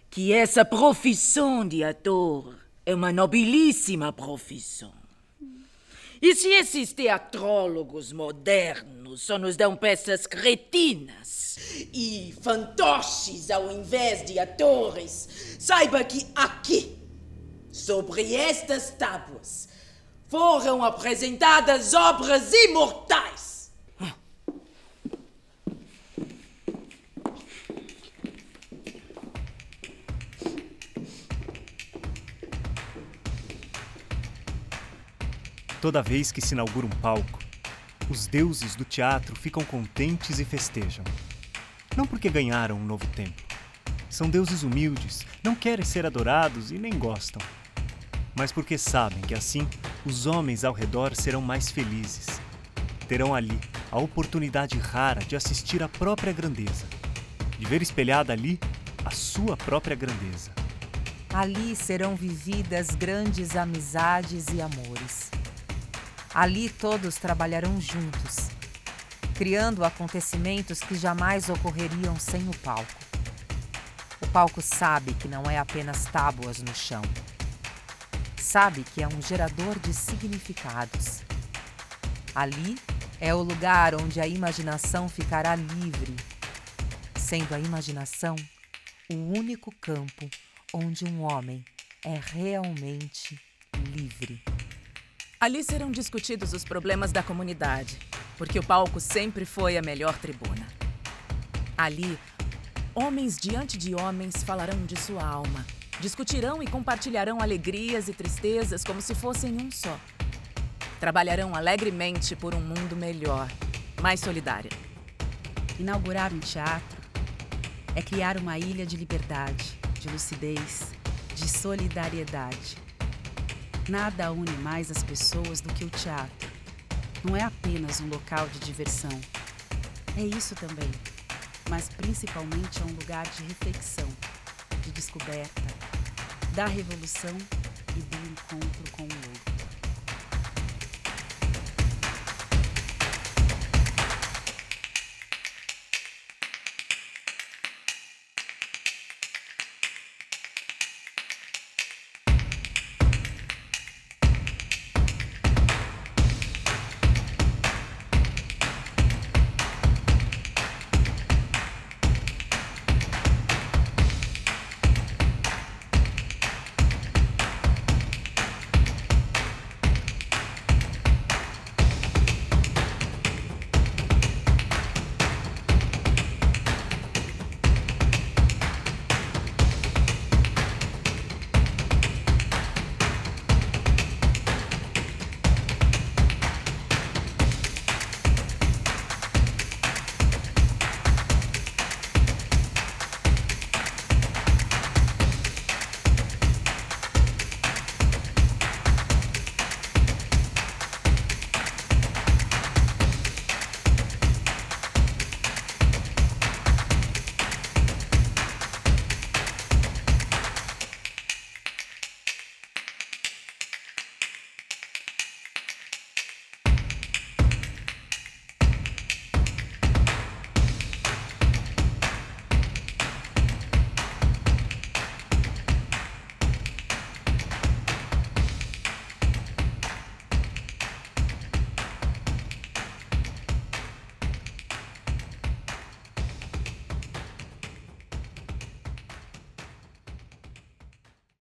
que essa profissão de ator é uma nobilíssima profissão. E se esses teatrólogos modernos só nos dão peças cretinas e fantoches ao invés de atores, saiba que aqui, sobre estas tábuas, foram apresentadas obras imortais. Toda vez que se inaugura um palco, os deuses do teatro ficam contentes e festejam. Não porque ganharam um novo templo. São deuses humildes, não querem ser adorados e nem gostam. Mas porque sabem que assim os homens ao redor serão mais felizes. Terão ali a oportunidade rara de assistir à própria grandeza, de ver espelhada ali a sua própria grandeza. Ali serão vividas grandes amizades e amores. Ali todos trabalharão juntos, criando acontecimentos que jamais ocorreriam sem o palco. O palco sabe que não é apenas tábuas no chão. Sabe que é um gerador de significados. Ali é o lugar onde a imaginação ficará livre, sendo a imaginação o único campo onde um homem é realmente livre. Ali serão discutidos os problemas da comunidade, porque o palco sempre foi a melhor tribuna. Ali, homens diante de homens falarão de sua alma, discutirão e compartilharão alegrias e tristezas como se fossem um só. Trabalharão alegremente por um mundo melhor, mais solidário. Inaugurar um teatro é criar uma ilha de liberdade, de lucidez, de solidariedade. Nada une mais as pessoas do que o teatro. Não é apenas um local de diversão. É isso também, mas principalmente é um lugar de reflexão, de descoberta, da revolução e do encontro com o outro.